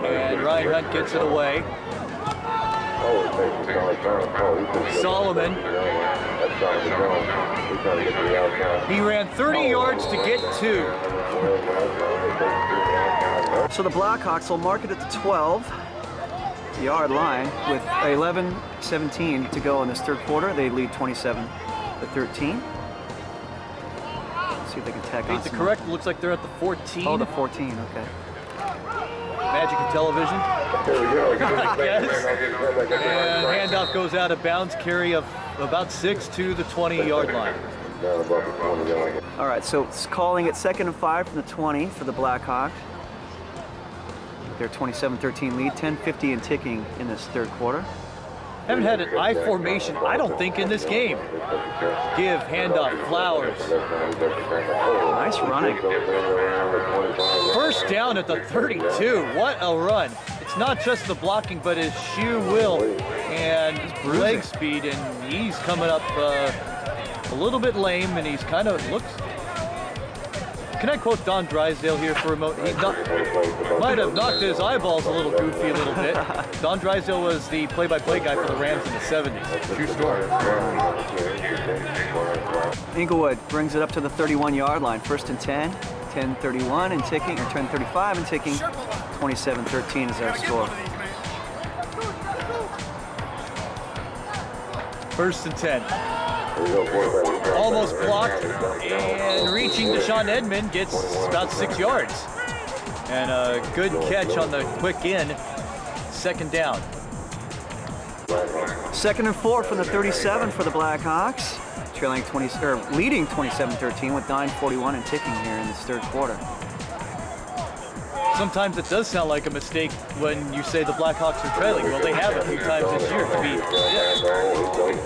And Ryan Hunt gets it away. Solomon. He ran 30 yards to get 2. So the Blackhawks will mark it at the 12-yard line with 11:17 to go in this third quarter. They lead 27-13. Let's see if they can tack on The some correct looks like they're at the 14. Oh, the 14, okay. Magic of television. I guess. And handoff goes out of bounds. Carry of about 6 to the 20-yard line. All right, so it's calling it 2nd and 5 from the 20 for the Blackhawks. Their 27-13 lead, 10:50 and ticking in this third quarter. Haven't had an I formation, I don't think, in this game. Give handoff, Flowers. Nice running. First down at the 32. What a run. It's not just the blocking, but his shoe will. and leg speed, and he's coming up a little bit lame, and he's kind of looks. Can I quote Don Drysdale here for a moment? He might have knocked his eyeballs a little goofy a little bit. Don Drysdale was the play-by-play guy for the Rams in the 70s. True story. Inglewood brings it up to the 31-yard line. 1st and 10, 10:31 and ticking, or 10:35 and ticking. 27-13 is our score. 1st and 10. Almost blocked, and reaching Deshaun Edmond gets about 6 yards. And a good catch on the quick in. 2nd down. 2nd and 4 from the 37 for the Blackhawks. Leading 27-13 with 9:41 and ticking here in this 3rd quarter. Sometimes it does sound like a mistake when you say the Blackhawks are trailing. Well, they have a few times this year to be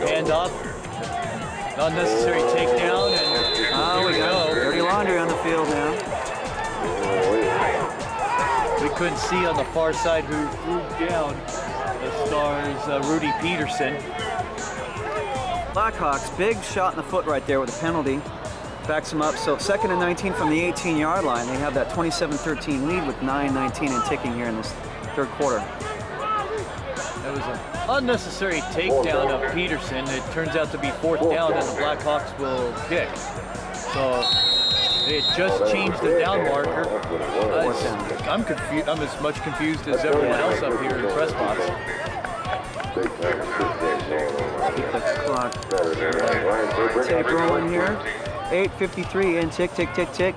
handoff, unnecessary takedown, and here we go. Dirty laundry on the field now. We couldn't see on the far side who threw down the Stars' Rudy Peterson. Blackhawks, big shot in the foot right there with a penalty. Backs them up. So 2nd and 19 from the 18-yard line. They have that 27-13 lead with 9:19 and ticking here in this 3rd quarter. It was an unnecessary takedown of Peterson. It turns out to be 4th down, and the Blackhawks will kick. So they had just changed the down marker. I'm confused. I'm as much confused as everyone else up here in the press box. Keep the clock tape rolling here. 8:53 in, tick, tick, tick, tick.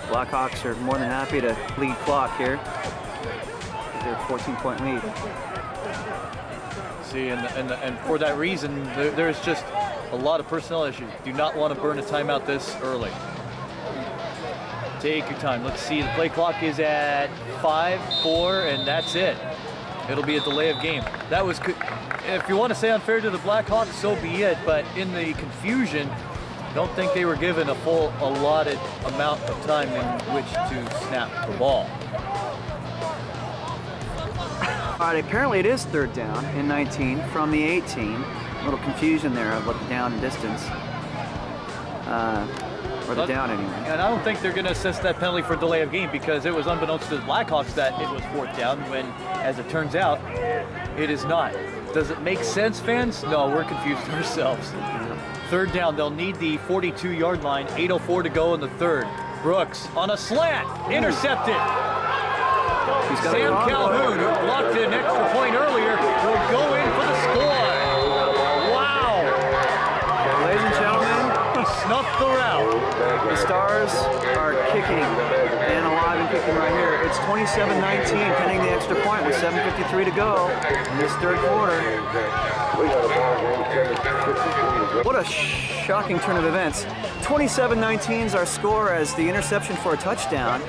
Blackhawks are more than happy to lead clock here. They're a 14-point lead. See, and for that reason, there's just a lot of personnel issues. Do not want to burn a timeout this early. Take your time. Let's see, the play clock is at 5-4, and that's it. It'll be a delay of game. That was, if you want to say unfair to the Blackhawks, so be it, but in the confusion, don't think they were given a full allotted amount of time in which to snap the ball. All right, apparently it is 3rd down in 19 from the 18. A little confusion there of what the down and distance. Or the down anyway. And I don't think they're going to assess that penalty for delay of game because it was unbeknownst to the Blackhawks that it was 4th down when, as it turns out, it is not. Does it make sense, fans? No, we're confused ourselves. 3rd down, they'll need the 42-yard line, 8:04 to go in the 3rd. Brooks on a slant, intercepted. Sam Calhoun, who blocked an extra point earlier, will go in for the score. Wow. Ladies and gentlemen, He snuffed the route. the Stars are kicking and alive and kicking right here. It's 27-19, pending the extra point with 7:53 to go in this 3rd quarter. What a shocking turn of events. 27-19 is our score as the interception for a touchdown.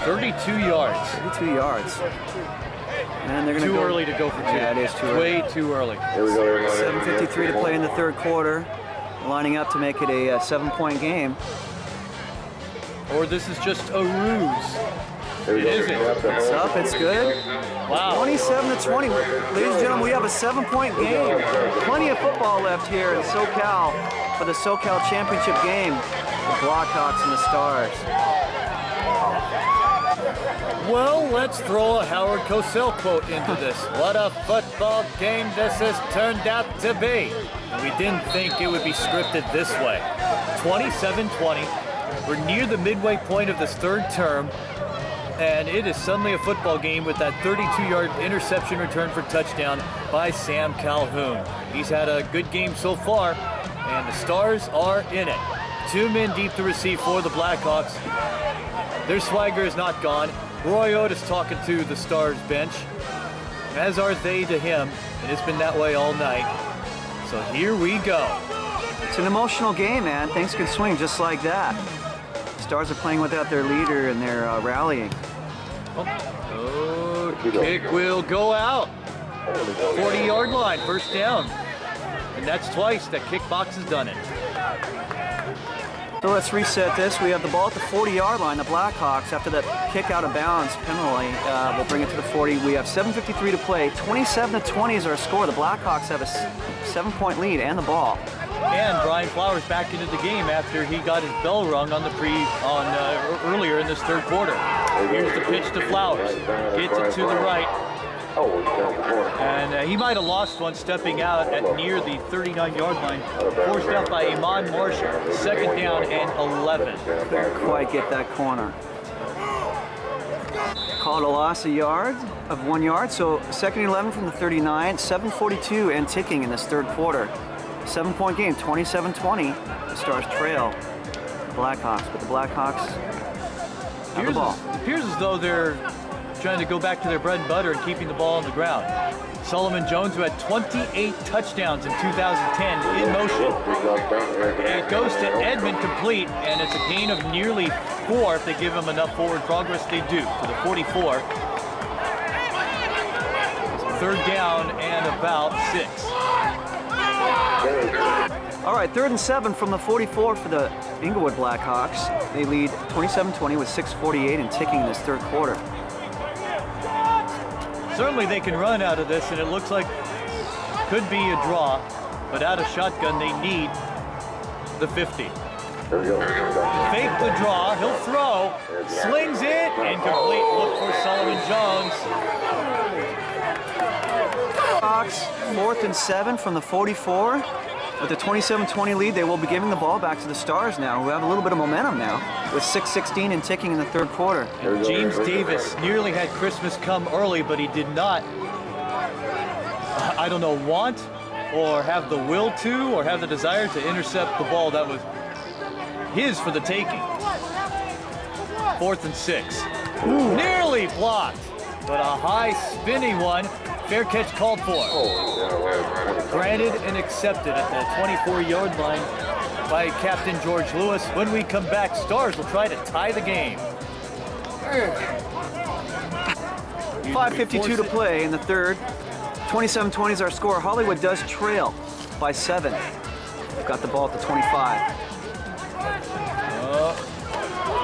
32 yards. 32 yards. And they're going to Too early to go for 2. Yeah, it is too early. Way too early. 7:53 to play in the 3rd quarter. Lining up to make it a 7-point game. Or this is just a ruse. It isn't. It's up, it's good. Wow. 27-20. Ladies and gentlemen, we have a 7-point game. Plenty of football left here in SoCal for the SoCal Championship game. The Blackhawks and the Stars. Well, let's throw a Howard Cosell quote into this. What a football game this has turned out to be. We didn't think it would be scripted this way. 27-20. We're near the midway point of this 3rd term, and it is suddenly a football game with that 32-yard interception return for touchdown by Sam Calhoun. He's had a good game so far, and the Stars are in it. 2 men deep to receive for the Blackhawks. Their swagger is not gone. Roy Otis talking to the Stars bench, as are they to him, and it's been that way all night. So here we go. It's an emotional game, man. Things can swing just like that. Stars are playing without their leader and they're rallying. Oh, kick will go out. 40-yard line, 1st down. And that's twice that kick box has done it. So let's reset this. We have the ball at the 40-yard line. The Blackhawks, after that kick out of bounds penalty, will bring it to the 40. We have 7:53 to play. 27-20 is our score. The Blackhawks have a 7-point lead and the ball. And Brian Flowers back into the game after he got his bell rung on the earlier in this third quarter. Here's the pitch to Flowers. Gets it to the right. And he might have lost one stepping out at near the 39-yard line. Forced out by Iman Marshall. Second down and 11. Couldn't quite get that corner. Called a loss of 1 yard. So second and 11 from the 39. 7:42 and ticking in this third quarter. 7-point game, 27-20. The Stars trail the Blackhawks, but the Blackhawks have the ball. It appears as though they're trying to go back to their bread and butter and keeping the ball on the ground. Solomon Jones, who had 28 touchdowns in 2010 in motion. It goes to Edmond complete, and it's a gain of nearly 4 if they give him enough forward progress. They do, to the 44. Third down and about 6. All right, 3rd and 7 from the 44 for the Inglewood Blackhawks. They lead 27-20 with 6:48 and ticking in this third quarter. Certainly they can run out of this, and it looks like could be a draw, but out of shotgun they need the 50. Fake the draw, he'll throw, slings it, incomplete. Look for Solomon Jones. Hawks, 4th and 7 from the 44. With the 27-20 lead, they will be giving the ball back to the Stars now, who have a little bit of momentum now, with 6:16 and ticking in the third quarter. James Davis nearly had Christmas come early, but he did not, I don't know, want or have the will to or have the desire to intercept the ball that was his for the taking. 4th and 6. Nearly blocked, but a high spinning one. Fair catch called for. Granted and accepted at the 24-yard line by Captain George Lewis. When we come back, Stars will try to tie the game. 5:52 to play in the third. 27-20 is our score. Hollywood does trail by 7. They've got the ball at the 25.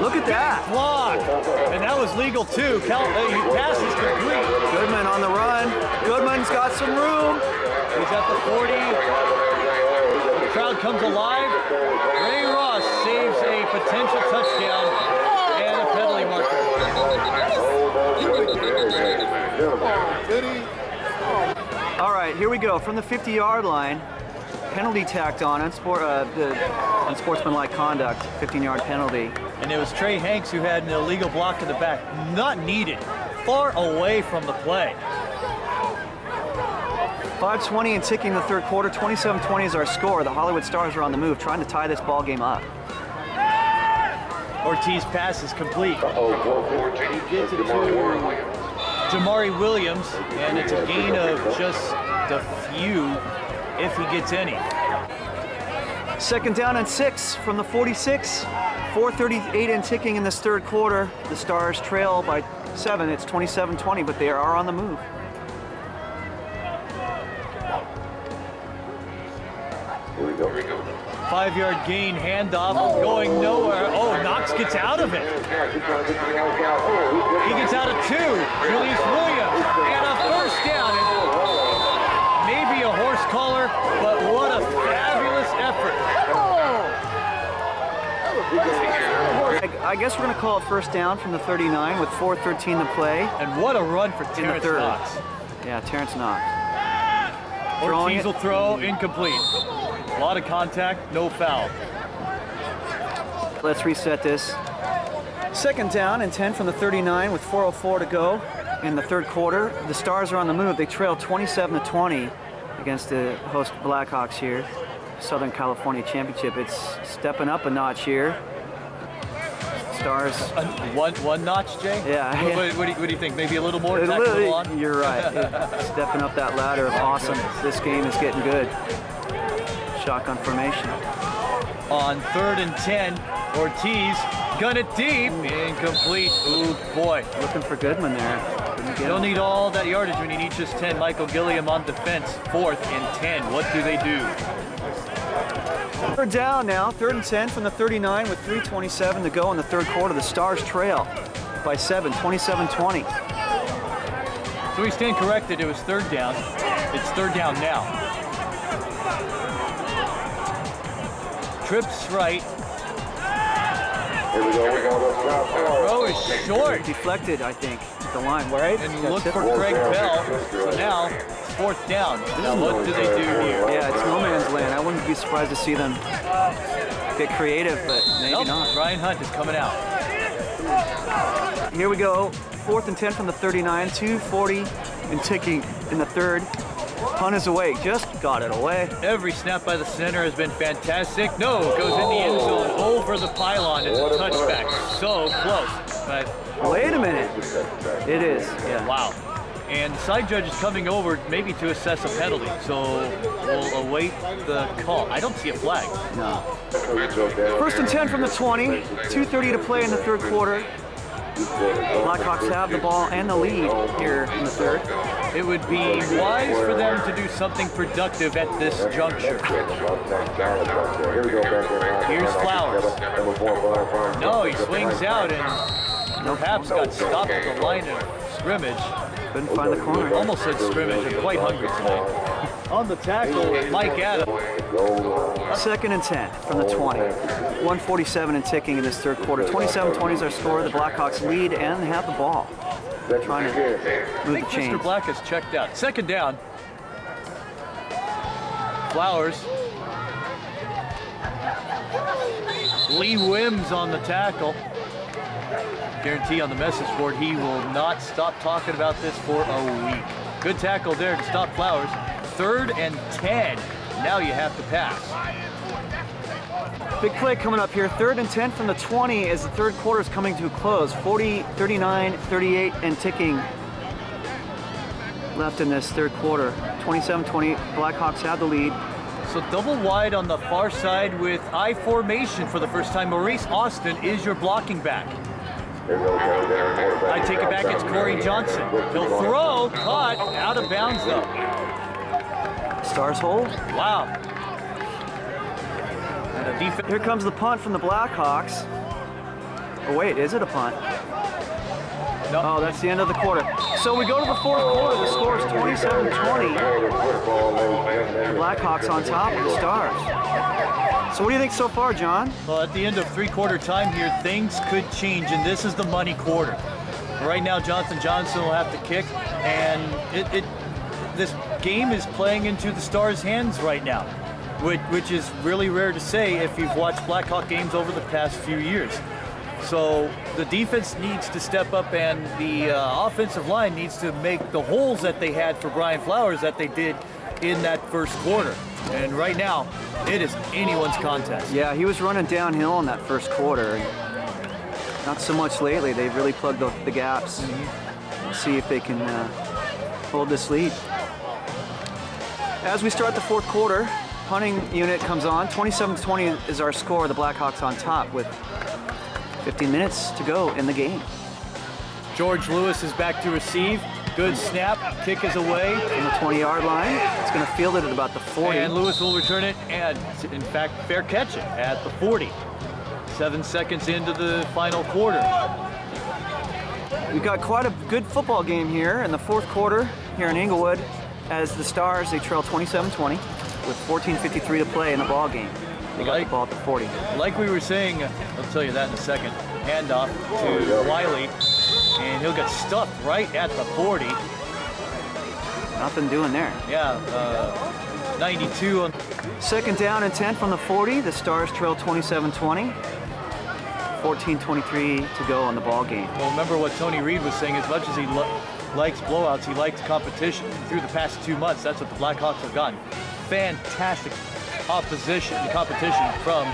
Look at that. Block. And that was legal too. Pass is complete. Goodman on the run. Goodman's got some room. He's at the 40. The crowd comes alive. Ray Ross saves a potential touchdown and a penalty marker. All right, here we go. From the 50-yard line, penalty tacked on unsportsmanlike conduct, 15-yard penalty. And it was Trey Hanks who had an illegal block in the back. Not needed. Far away from the play. 5:20 and ticking the third quarter. 27-20 is our score. The Hollywood Stars are on the move, trying to tie this ball game up. Ortiz pass is complete. He gets it to Jamari Williams, and it's a gain of just a few, if he gets any. 2nd down and 6 from the 46. 4:38 and ticking in this third quarter. The Stars trail by 7. It's 27-20, but they are on the move. Here we go. 5-yard gain, handoff, going nowhere. Oh, Knox gets out of it. He gets out of 2. Julius Williams, and a first down. Maybe a horse collar, but what a fabulous effort. I guess we're going to call it first down from the 39 with 4:13 to play. And what a run for Terrence Knox. Yeah, Terrence Knox. Ortiz will throw, incomplete. A lot of contact, no foul. Let's reset this. 2nd down and 10 from the 39 with 4:04 to go in the third quarter. The Stars are on the move. They trail 27-20 against the host Blackhawks here. Southern California Championship. It's stepping up a notch here. Stars. One notch, Jay? Yeah. What do you think? Maybe a little more? Tack a little on? You're right. Stepping up that ladder of awesome. This game is getting good. Shotgun formation. On 3rd and 10, Ortiz gun it deep, incomplete. Ooh, boy. Looking for Goodman there. You don't need all that yardage when you need just 10. Michael Gilliam on defense, 4th and 10. What do they do? Third down now, 3rd and 10 from the 39 with 3:27 to go in the third quarter. The Stars trail by 7, 27-20. So we stand corrected, it was 3rd down. It's 3rd down now. Trips right. Here we go. Throw is short. Deflected, I think, at the line, right? And look for Craig Bell. So now it's 4th down. Now what do they do here? Yeah, it's no man's land. I wouldn't be surprised to see them get creative, but maybe not. Ryan Hunt is coming out. Here we go. 4th and 10 from the 39, 2:40 and ticking in the third. Punt is away. Just got it away. Every snap by the center has been fantastic. No, it goes in the end zone over the pylon. It's a touchback. So close. But wait a minute. It is. Yeah. Wow. And the side judge is coming over maybe to assess a penalty. So we'll await the call. I don't see a flag. No. 1st and 10 from the 20. 2:30 to play in the third quarter. Blackhawks have the ball and the lead here in the third. It would be wise for them to do something productive at this juncture. Here's Flowers. No, he swings out and perhaps got stopped at the line of scrimmage. Couldn't find the corner. Almost said scrimmage. I'm quite hungry tonight. On the tackle, Mike Adams. 2nd and 10 from the 20. 1:47 and ticking in this third quarter. 27-20 is our score. The Blackhawks lead and have the ball. Trying to move the chains. Mr. Black has checked out. 2nd down. Flowers. Lee Wims on the tackle. Guarantee on the message board he will not stop talking about this for a week. Good tackle there to stop Flowers. 3rd and 10. Now you have to pass. Big play coming up here. 3rd and 10 from the 20 as the third quarter is coming to a close. 40, 39, 38 and ticking left in this third quarter. 27-20. Blackhawks have the lead. So double wide on the far side with I formation for the first time. Maurice Austin is your blocking back. I take it back, it's Corey Johnson. He'll throw, caught, out of bounds though. Stars hold. Wow. Here comes the punt from the Blackhawks. Oh wait, is it a punt? No. Oh, that's the end of the quarter. So we go to the fourth quarter. The score is 27-20. Blackhawks on top of the Stars. So what do you think so far, John? Well, at the end of three-quarter time here, things could change, and this is the money quarter. Right now, Jonathan Johnson will have to kick, and this game is playing into the Stars' hands right now, which is really rare to say if you've watched Blackhawk games over the past few years. So the defense needs to step up, and the offensive line needs to make the holes that they had for Brian Flowers that they did in that first quarter. And right now, it is anyone's contest. Yeah, he was running downhill in that first quarter. Not so much lately. They've really plugged the gaps. We'll see if they can hold this lead. As we start the fourth quarter, punting unit comes on. 27-20 is our score. The Blackhawks on top with 15 minutes to go in the game. George Lewis is back to receive. Good snap. Kick is away. From the 20-yard line. It's going to field it at about the 40. And Lewis will return it and, in fact, fair catch it at the 40. 7 seconds into the final quarter. We've got quite a good football game here in the fourth quarter here in Inglewood as the Stars, they trail 27-20 with 14:53 to play in the ball game. They got the ball at the 40. Like we were saying, I'll tell you that in a second, handoff to Wiley, and he'll get stuffed right at the 40. Nothing doing there. Yeah, 92 on. Second down and 10 from the 40. The Stars trail 27-20. 14:23 to go on the ball game. Well, remember what Tony Reed was saying, as much as he likes blowouts, he likes competition. Through the past 2 months, that's what the Blackhawks have gotten. Fantastic opposition and competition from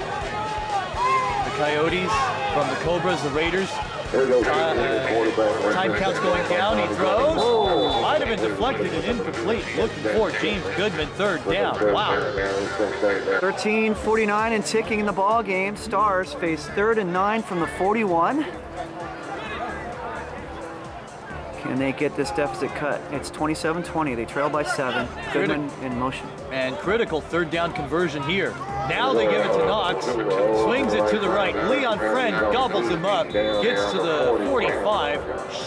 the Coyotes, from the Cobras, the Raiders. Time counts going down, he throws. Whoa. Might have been deflected and incomplete. Looking for James Goodman, third down. Wow. 13:49 and ticking in the ball game. Stars face 3rd and 9 from the 41. Can they get this deficit cut? It's 27-20. They trail by 7. Goodman in motion. And critical third down conversion here. Now they give it to Knox, swings it to the right. Leon Friend gobbles him up, gets to the 45,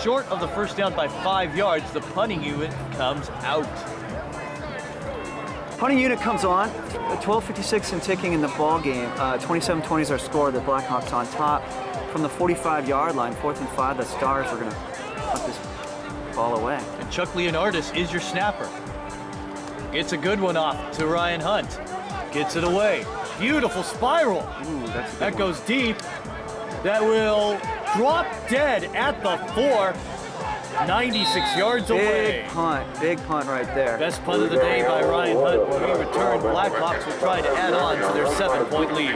short of the first down by 5 yards. The punting unit comes out. Punting unit comes on. 12:56 and ticking in the ball game. 27-20 is our score. The Blackhawks on top from the 45-yard line. 4th and 5. The Stars are going to put this ball away. And Chuck Leonardis is your snapper. Gets a good one off to Ryan Hunt. Gets it away. Beautiful spiral. Ooh, that goes deep. That will drop dead at the 4. 96 yards away. Big punt right there. Best punt of the day by Ryan Hunt. When we return, Blackhawks will try to add on to their 7-point lead.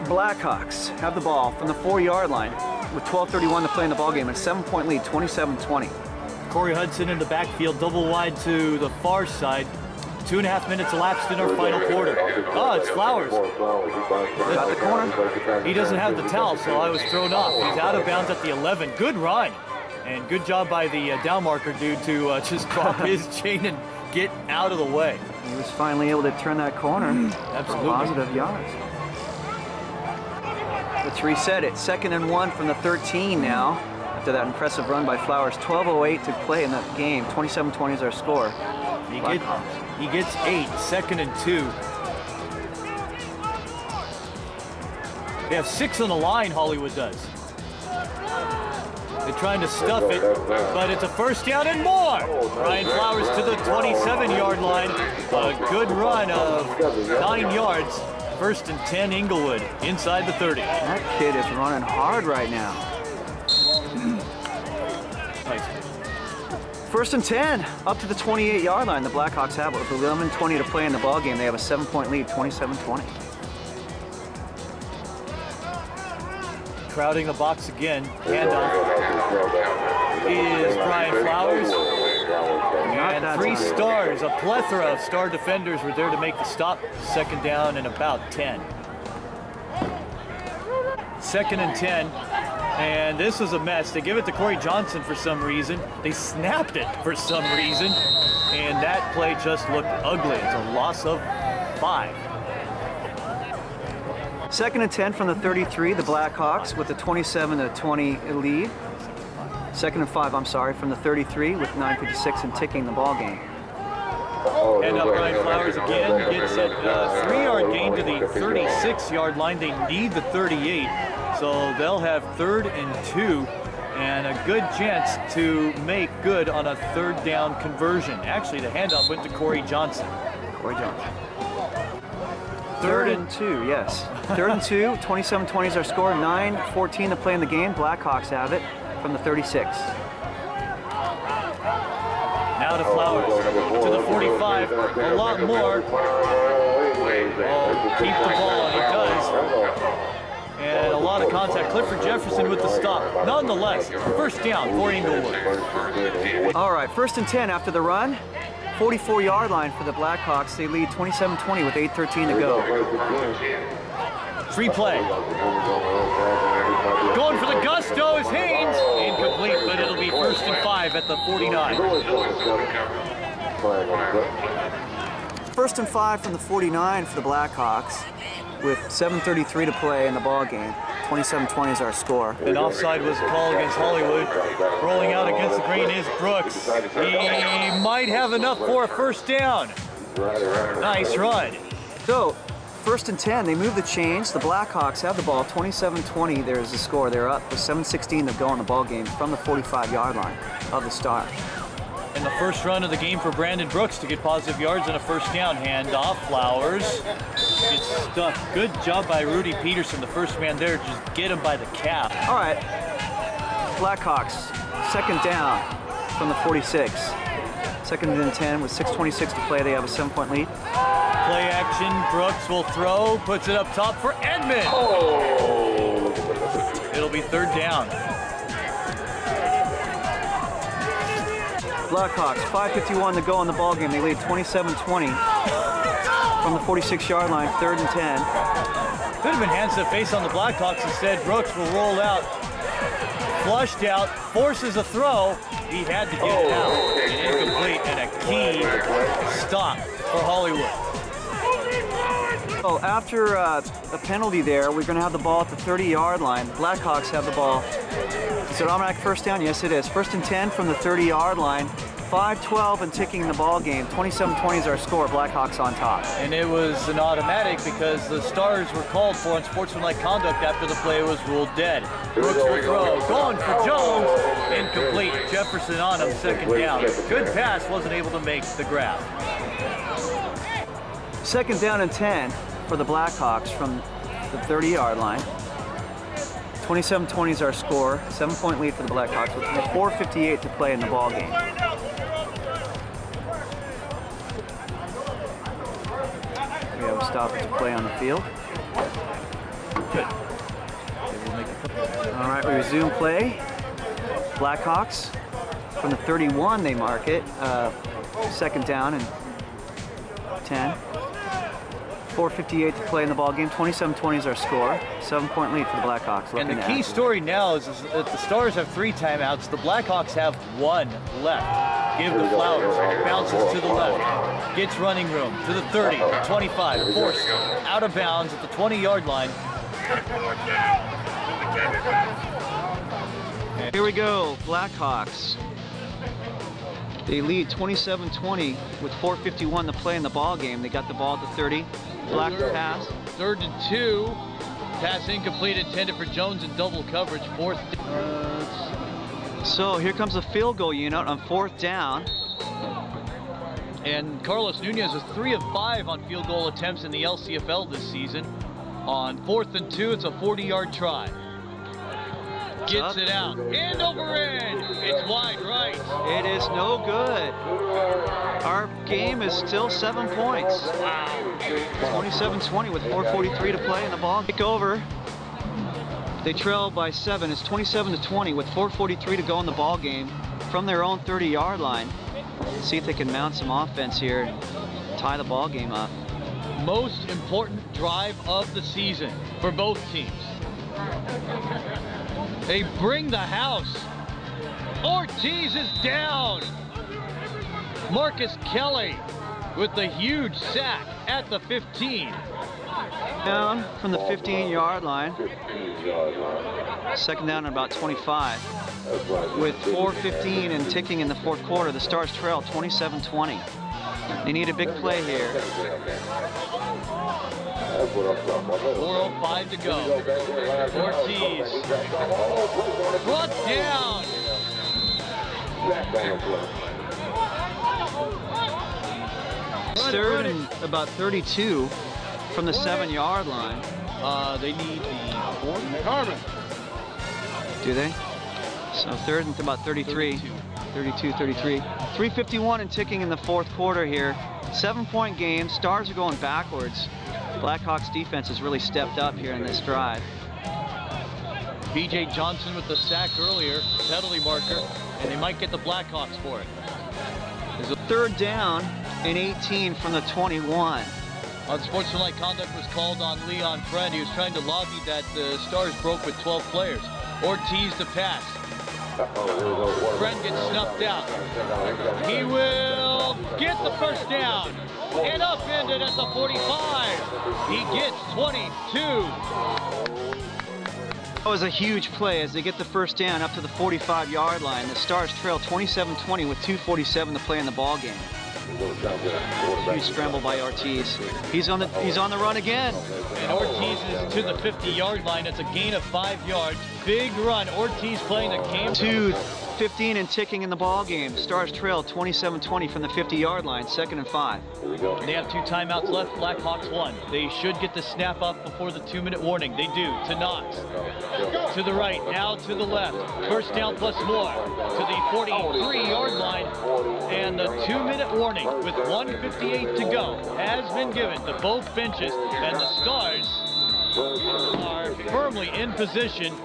Blackhawks have the ball from the 4-yard line with 12:31 to play in the ball game. A 7-point lead, 27-20. Corey Hudson in the backfield, double wide to the far side. 2.5 minutes elapsed in our final quarter. Oh, it's Flowers. Got the corner. He doesn't have the towel, so I was thrown off. He's out of bounds at the 11. Good run. And good job by the down marker dude to just drop his chain and get out of the way. He was finally able to turn that corner. Absolutely. Positive yards. Let's reset it. 2nd and 1 from the 13 now. After that impressive run by Flowers. 12:08 to play in the game. 27-20 is our score. He gets 8, 2nd and 2. They have 6 on the line, Hollywood does. They're trying to stuff it, but it's a first down and more. Ryan Flowers to the 27-yard line. A good run of 9 yards. 1st and 10, Inglewood, inside the 30. That kid is running hard right now. Nice. 1st and 10, up to the 28-yard line. The Blackhawks have it with 11:20 to play in the ball game. They have a 7-point lead, 27-20. Crowding the box again. Handoff is Brian Flowers. And 3 stars, a plethora of star defenders were there to make the stop. 2nd down and about 10. 2nd and 10. And this was a mess. They give it to Corey Johnson for some reason. They snapped it for some reason. And that play just looked ugly. It's a loss of 5. 2nd and 10 from the 33, the Blackhawks with the 27-20 lead. 2nd and 5, I'm sorry, from the 33 with 9:56 and ticking the ball game. And up Ryan Flowers again, gets a 3-yard gain to the 36-yard line. They need the 38, so they'll have 3rd and 2 and a good chance to make good on a 3rd down conversion. Actually, the handoff went to Corey Johnson. Corey Johnson. 3rd and 2, yes. 3rd and 2, 27-20 is our score. 9:14 to play in the game. Blackhawks have it from the 36. Now to Flowers, to the 45, a lot more. Keep the ball, he does. And a lot of contact. Clifford Jefferson with the stop. Nonetheless, 1st down for Inglewood. All right, 1st and 10 after the run. 44-yard line for the Blackhawks. They lead 27-20 with 8:13 to go. Free play. Going for the gusto is Haynes. Incomplete, but it'll be 1st and 5 at the 49. 1st and 5 from the 49 for the Blackhawks with 7:33 to play in the ball game. 27-20 is our score. An offside was called against Hollywood. Rolling out against the green is Brooks. He might have enough for a 1st down. Nice run. So, 1st and 10, they move the chains. The Blackhawks have the ball. 27-20, there's the score. They're up with 7:16 to go in the ball game from the 45-yard line of the Stars. And the first run of the game for Brandon Brooks to get positive yards and a 1st down. Handoff, Flowers gets stuffed. Good job by Rudy Peterson, the first man there. Just get him by the calf. All right, Blackhawks, 2nd down from the 46. 2nd and 10 with 6:26 to play. They have a 7-point lead. Play action, Brooks will throw, puts it up top for Edmond. It'll be 3rd down. Blackhawks, 5:51 to go in the ball game. They lead 27-20 from the 46-yard line, 3rd and 10. Could have been hands to face on the Blackhawks. Instead, Brooks will roll out, flushed out, forces a throw. He had to get it out. And incomplete and a key stop for Hollywood. So after a penalty there, we're going to have the ball at the 30-yard line. The Blackhawks have the ball. Is it automatic first down? Yes, it is. 1st and 10 from the 30-yard line. 5-12 and ticking in the ball game. 27-20 is our score. Blackhawks on top. And it was an automatic because the Stars were called for unsportsmanlike conduct after the play was ruled dead. Brooks will throw. Going for Jones. Incomplete. Jefferson on him, 2nd down. Good pass, wasn't able to make the grab. 2nd down and 10 for the Blackhawks from the 30-yard line. 27-20 is our score. 7-point lead for the Blackhawks with 4:58 to play in the ball game. We have a stoppage to play on the field. Good. All right, we resume play. Blackhawks from the 31, they mark it. 2nd down and 10. 4:58 to play in the ball game. 27-20 is our score. 7-point lead for the Blackhawks. And the key story now is that the Stars have 3 timeouts. The Blackhawks have 1 left. Give the Flowers. Bounces to the left. Gets running room to the 30, 25. Forced out of bounds at the 20-yard line. Here we go, Blackhawks. They lead 27-20 with 4:51 to play in the ball game. They got the ball at the 30. Black pass. 3rd and 2. Pass incomplete, intended for Jones in double coverage. 4th. So here comes the field goal unit on 4th down. And Carlos Nunez is 3 of 5 on field goal attempts in the LCFL this season. On 4th and 2, it's a 40-yard try. Gets it out. End over end. It's wide right. It is no good. Our game is still 7 points. 27-20 with 4:43 to play in the ball. Kick over. They trail by 7. It's 27-20 with 4:43 to go in the ball game from their own 30-yard line. See if they can mount some offense here and tie the ball game up. Most important drive of the season for both teams. They bring the house. Ortiz is down. Marcus Kelly with the huge sack at the 15. Down from the 15-yard line. 2nd down and about 25. With 4:15 and ticking in the 4th quarter, the Stars trail 27-20. They need a big play here. 4:05 to go. Ortiz brought down. 3rd and about 32 from the 7-yard line. They need the 4th. Do they? So 3rd and about 33. 32, 33. 3:51 and ticking in the 4th quarter here. 7-point game. Stars are going backwards. Blackhawks defense has really stepped up here in this drive. B.J. Johnson with the sack earlier, penalty marker, and they might get the Blackhawks for it. There's a 3rd down and 18 from the 21. Unsportsmanlike conduct was called on Leon Friend. He was trying to lobby that the Stars broke with 12 players. Ortiz to pass. Friend gets snuffed out. He will get the 1st down and upended at the 45. He gets 22. That was a huge play as they get the 1st down up to the 45-yard line. The Stars trail 27-20 with 2:47 to play in the ball game. Huge scramble by Ortiz. He's on the run again. And Ortiz is to the 50-yard line. It's a gain of 5 yards. Big run. Ortiz playing the game. 2:15 and ticking in the ball game. Stars trail 27-20 from the 50-yard line. 2nd and 5. They have 2 timeouts left. Blackhawks 1. They should get the snap up before the 2-minute warning. They do. To Knox. To the right. Now to the left. 1st down plus more. To the 43-yard line. And the 2-minute warning with 1:58 to go has been given to both benches. And the Stars are firmly in position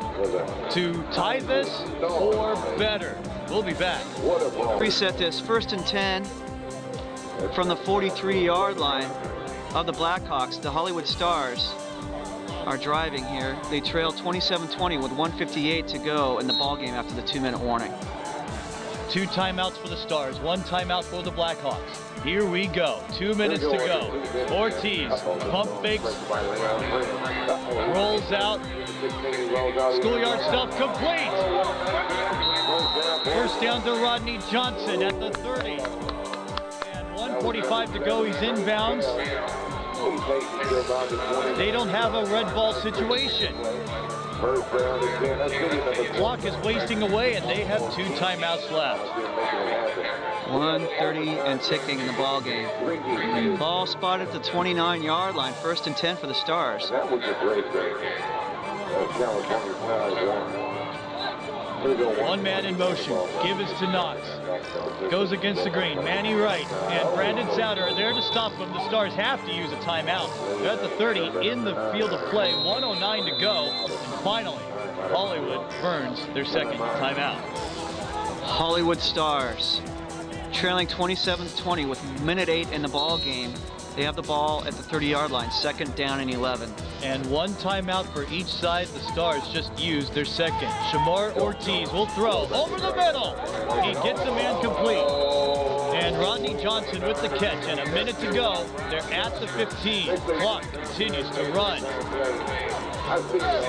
to tie this or better. We'll be back. Reset this. 1st and 10 from the 43-yard line of the Blackhawks. The Hollywood Stars are driving here. They trail 27-20 with 1:58 to go in the ball game after the 2-minute warning. 2 timeouts for the Stars, 1 timeout for the Blackhawks. Here we go. 2 minutes to go. Ortiz, pump fakes, rolls out. Schoolyard stuff complete. First down to Rodney Johnson at the 30. And 1:45 to go, he's inbounds. They don't have a red ball situation. Clock is wasting away and they have 2 timeouts left. 1:30 and ticking in the ball game. Ball spotted at the 29-yard line. 1st and 10 for the Stars. That was a great game. California won. 1 man in motion. Give is to Knox. Goes against the green. Manny Wright and Brandon Souter are there to stop him. The Stars have to use a timeout. They're at the 30 in the field of play. 1:09 to go. And finally, Hollywood burns their 2nd timeout. Hollywood Stars trailing 27-20 with 1:08 in the ball game. They have the ball at the 30-yard line, 2nd down and 11. And 1 timeout for each side. The Stars just used their 2nd. Shamar Ortiz will throw over the middle. He gets a man complete. And Rodney Johnson with the catch. And a minute to go. They're at the 15. Clock continues to run.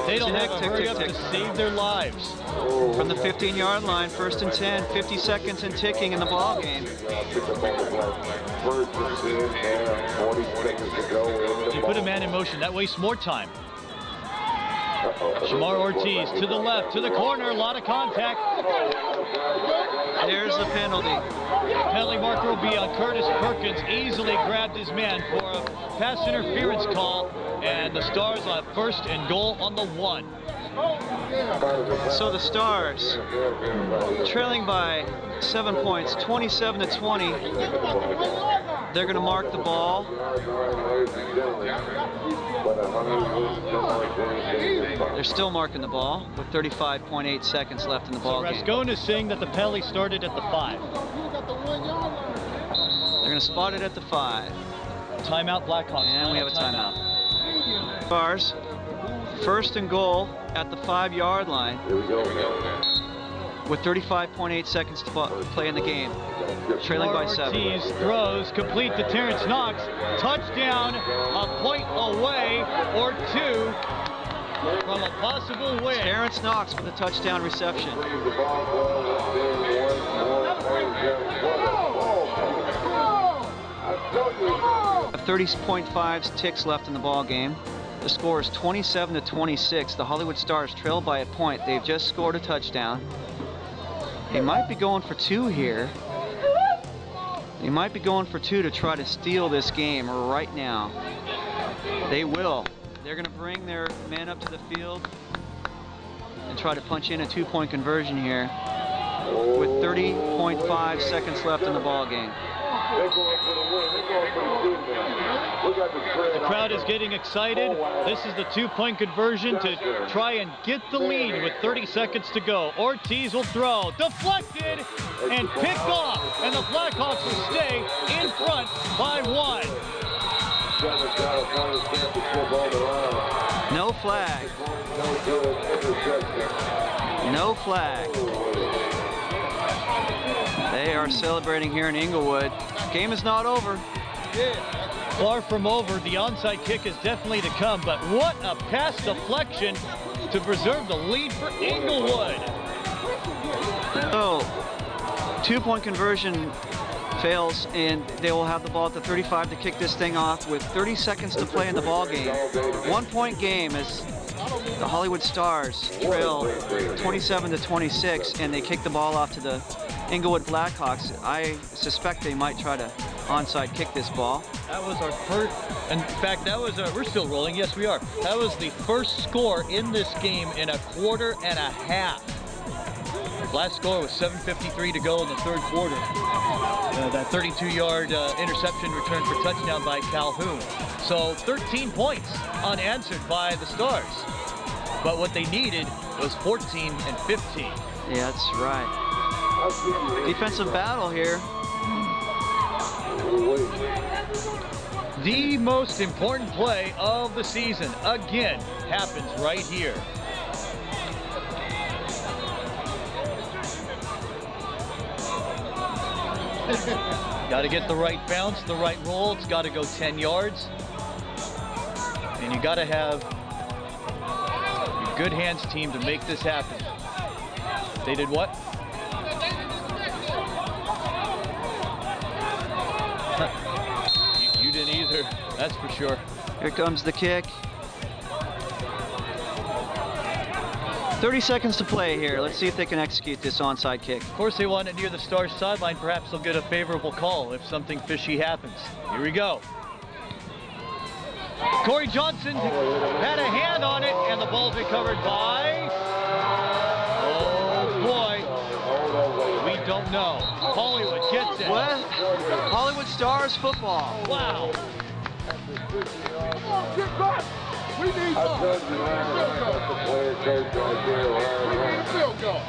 They don't have a hurry up to save their lives. From the 15-yard line, 1st and 10, 50 seconds and ticking in the ball game. You put a man in motion, that wastes more time. Shamar Ortiz to the left, to the corner, a lot of contact. There's the penalty. Penalty marker will be on Curtis Perkins. Easily grabbed his man for a pass interference call. And the Stars on 1st and goal on the 1. So the Stars trailing by 7 points, 27-20. They're going to mark the ball. They're still marking the ball with 35.8 seconds left in the ball game. Rascone is saying that the penalty started at the 5. They're going to spot it at the 5. Timeout Blackhawks. And we have a timeout. Stars, 1st and goal at the 5-yard line with 35.8 seconds to play in the game. Trailing by 7. Ortiz throws complete to Terrence Knox. Touchdown, a point away or 2 from a possible win. Terrence Knox with a touchdown reception. 30.5 ticks left in the ball game. The score is 27-26. The Hollywood Stars trail by a point. They've just scored a touchdown. They might be going for 2 here. They might be going for 2 to try to steal this game right now. They will. They're going to bring their man up to the field and try to punch in a 2-point conversion here with 30.5 seconds left in the ball game. The crowd is getting excited. This is the 2-point conversion to try and get the lead with 30 seconds to go. Ortiz will throw, deflected, and picked off. And the Blackhawks will stay in front by 1. No flag. No flag. They are celebrating here in Inglewood. Game is not over. Far from over. The onside kick is definitely to come, but what a pass deflection to preserve the lead for Inglewood. So, 2-point conversion fails, and they will have the ball at the 35 to kick this thing off with 30 seconds to play in the ball game. 1-point game as the Hollywood Stars trail 27-26, and they kick the ball off to the Inglewood Blackhawks. I suspect they might try to onside kick this ball. That was our first, in fact, that was, we're still rolling, yes we are. That was the first score in this game in a quarter and a half. Last score was 7:53 to go in the 3rd quarter. That 32-yard interception return for touchdown by Calhoun. So 13 points unanswered by the Stars. But what they needed was 14 and 15. Yeah, that's right. Defensive battle here. The most important play of the season, again, happens right here. Got to get the right bounce, the right roll. It's got to go 10 yards. And you got to have a good hands team to make this happen. They did what? You didn't either, that's for sure. Here comes the kick. 30 seconds to play here. Let's see if they can execute this onside kick. Of course, they want it near the Stars sideline. Perhaps they'll get a favorable call if something fishy happens. Here we go. Corey Johnson had a hand on it, and the ball's recovered by... Oh, boy. We don't know. Hollywood gets it. What? Hollywood Stars football. Wow. Get back! We need field goal.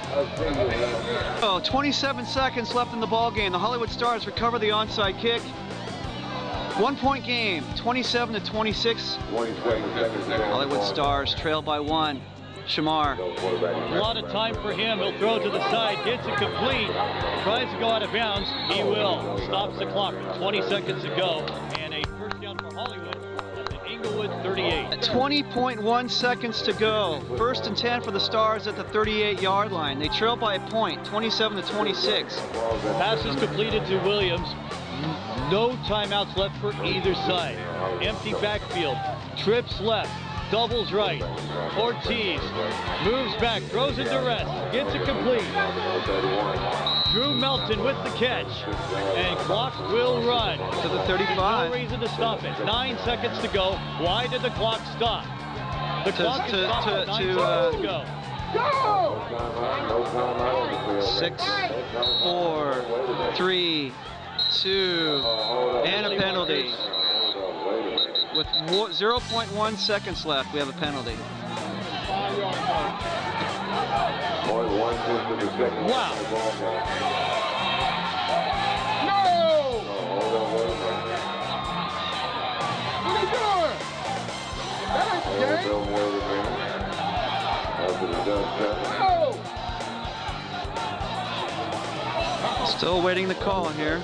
Oh, 27 seconds left in the ball game. The Hollywood Stars recover the onside kick. 1 point game, 27-26. Hollywood Stars trail by 1. Shamar. A lot of time for him. He'll throw to the side, gets it complete, tries to go out of bounds. He will. Stops the clock with 20 seconds to go. And a first down for Hollywood at the Inglewood 38. 20.1 seconds to go. First and 10 for the Stars at the 38-yard line. They trail by a point, 27-26. Pass is completed to Williams. No timeouts left for either side. Empty backfield. Trips left. Doubles right. Ortiz moves back, throws it to rest, gets it complete. Drew Melton with the catch, and clock will run to the 35. No reason to stop it. 9 seconds to go. Why did the clock stop? The clock is stopped with 9 seconds to go. Go! 6, 4, 3, 2, and a penalty. With 0.1 seconds left, we have a penalty. Wow. No! What are you doing? That ain't the game. No! Still waiting the call here.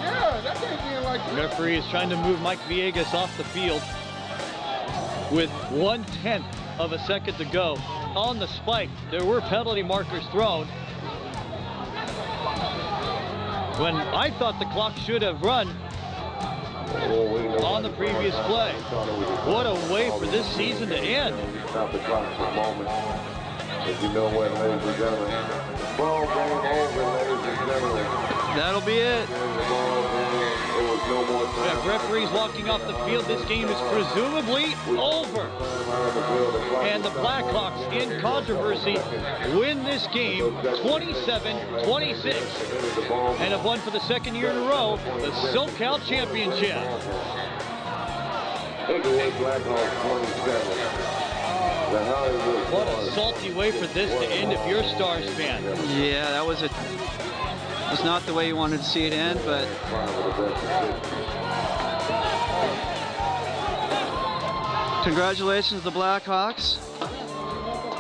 Yeah, that ain't being like The referee is trying to move Mike Villegas off the field with 1/10 of a second to go. On the spike, there were penalty markers thrown. When I thought the clock should have run on the previous play. What a way for this season to end. Stop the clock for a moment. If you know what, ladies and gentlemen. Ball game over, ladies and gentlemen. That'll be it. We have referees walking off the field. This game is presumably over. And the Blackhawks, in controversy, win this game 27-26 and have won for the second year in a row the SoCal Championship. Inglewood Blackhawks 27. What a salty way for this to end if you're a Stars fan. Yeah, that was not the way you wanted to see it end, but congratulations to the Blackhawks.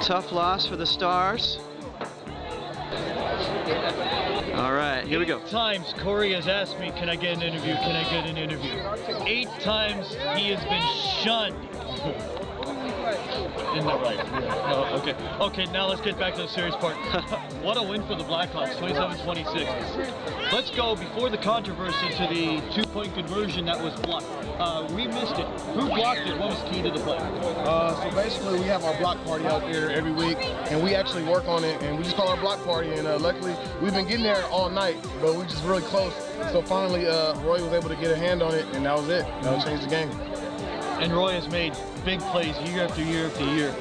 Tough loss for the Stars. All right, here we go. 8 times Corey has asked me, can I get an interview? Can I get an interview? 8 times he has been shunned. Isn't that right? Oh, okay. Okay, now let's get back to the serious part. What a win for the Blackhawks, 27-26. Let's go before the controversy to the 2-point conversion that was blocked. We missed it. Who blocked it? What was key to the play? So basically, we have our block party out there every week, and we actually work on it, and we just call our block party. And luckily, we've been getting there all night, but we're just really close. So finally, Roy was able to get a hand on it, and that was it. That would change the game. And Roy has made big plays year after year after year.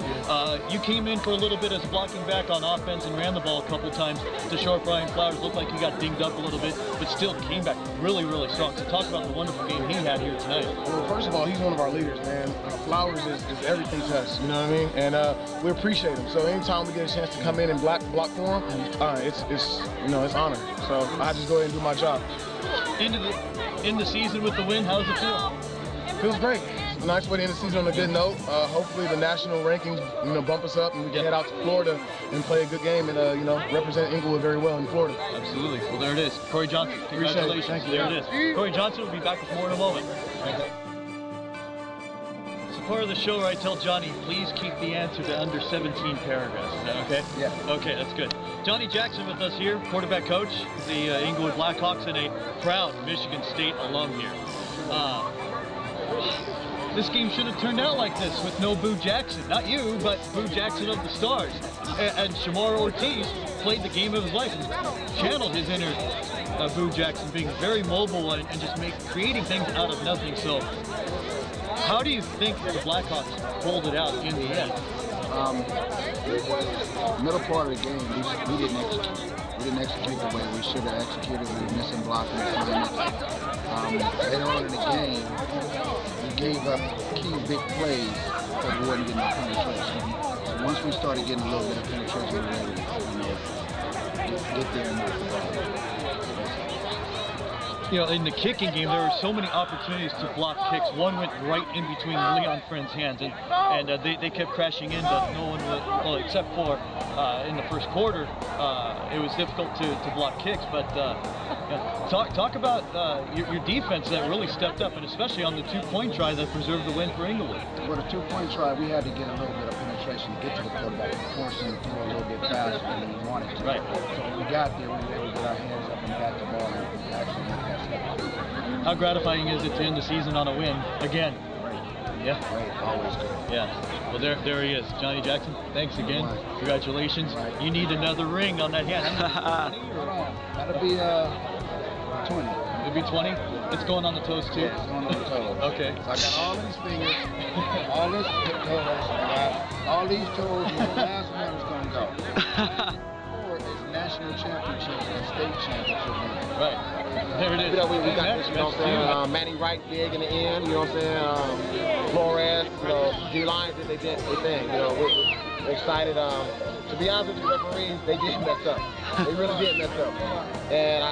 You came in for a little bit as blocking back on offense and ran the ball a couple times to show up. Brian Flowers looked like he got dinged up a little bit, but still came back really, really strong. So talk about the wonderful game he had here tonight. Well, first of all, he's one of our leaders, man. Flowers is everything to us, you know what I mean? And we appreciate him. So anytime we get a chance to come in and block for him, it's honor. So I just go ahead and do my job. Into the season with the win, how does it feel? Feels great. a nice way to end the season on a good note. Hopefully the national rankings, bump us up and we can head out to Florida and play a good game and, represent Inglewood very well in Florida. Absolutely. Well, there it is. Corey Johnson, congratulations. Thank you. There it is. Corey Johnson will be back with more in a moment. So part of the show where I tell Johnny, please keep the answer to under 17 paragraphs. Is that okay? Yeah. Okay, that's good. Johnny Jackson with us here, quarterback coach, the Inglewood Blackhawks, and a proud Michigan State alum here. This game should have turned out like this with no Boo Jackson. Not you, but Boo Jackson of the Stars. And Shamar Ortiz played the game of his life and channeled his inner Boo Jackson, being very mobile and just creating things out of nothing. So how do you think the Blackhawks pulled it out in the end? Middle part of the game, we didn't execute. We didn't execute the way we should have executed. We were missing blocking assignments. Later on in the game, we gave up key big plays because we wasn't getting no penetration. So once we started getting a little bit of penetration, we were able to get there and knock the ball. In the kicking game, there were so many opportunities to block kicks. One went right in between Leon Friend's hands, and they kept crashing in, but no one would, well, except for in the first quarter, it was difficult to block kicks. But talk about your defense that really stepped up, and especially on the two-point try that preserved the win for Inglewood. Well, the two-point try, we had to get a little bit of penetration to get to the quarterback, force him to throw a little bit faster than we wanted to. Right. So when we got there, we were able to get our hands up and bat the ball and actually make that step. How gratifying is it to end the season on a win again? Great. Yeah. Great. Always good. Yeah. Well, there he is, Johnny Jackson. Thanks again. Congratulations. You need another ring on that hand. That'll be 20. It'll be 20. It's going on the toes too. Yeah, it's going on the toes. Okay. So I got all these fingers, all these toes, I got all these toes, and the last one is going to go. Is national championship and state championship. Right. There it is. We got this, you know what I'm saying? Manny Wright big in the end, you know what I'm saying? Flores, D-Lions did their thing. We're excited. To be honest with you, referees, they did mess up. They really did mess up. And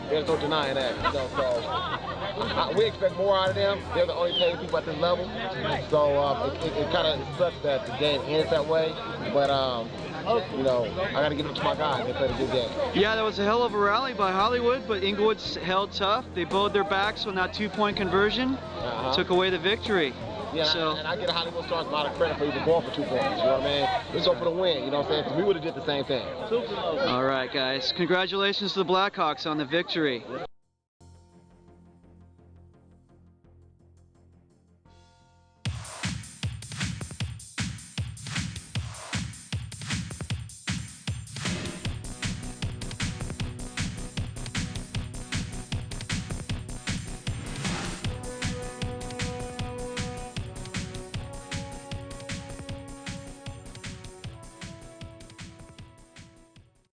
there's no denying that. So we expect more out of them. They're the only paid people at this level. So it kind of sucks that the game ends that way. But I got to give it to my guys. They played a good game. Yeah, that was a hell of a rally by Hollywood, but Inglewood held tough. They bowed their backs on that two-point conversion, took away the victory. Yeah, so, and I get Hollywood Stars a lot of credit for even going for 2 points. You know what I mean? Let's go for the win. You know what I'm saying? Because we would have did the same thing. all right, guys. Congratulations to the Blackhawks on the victory.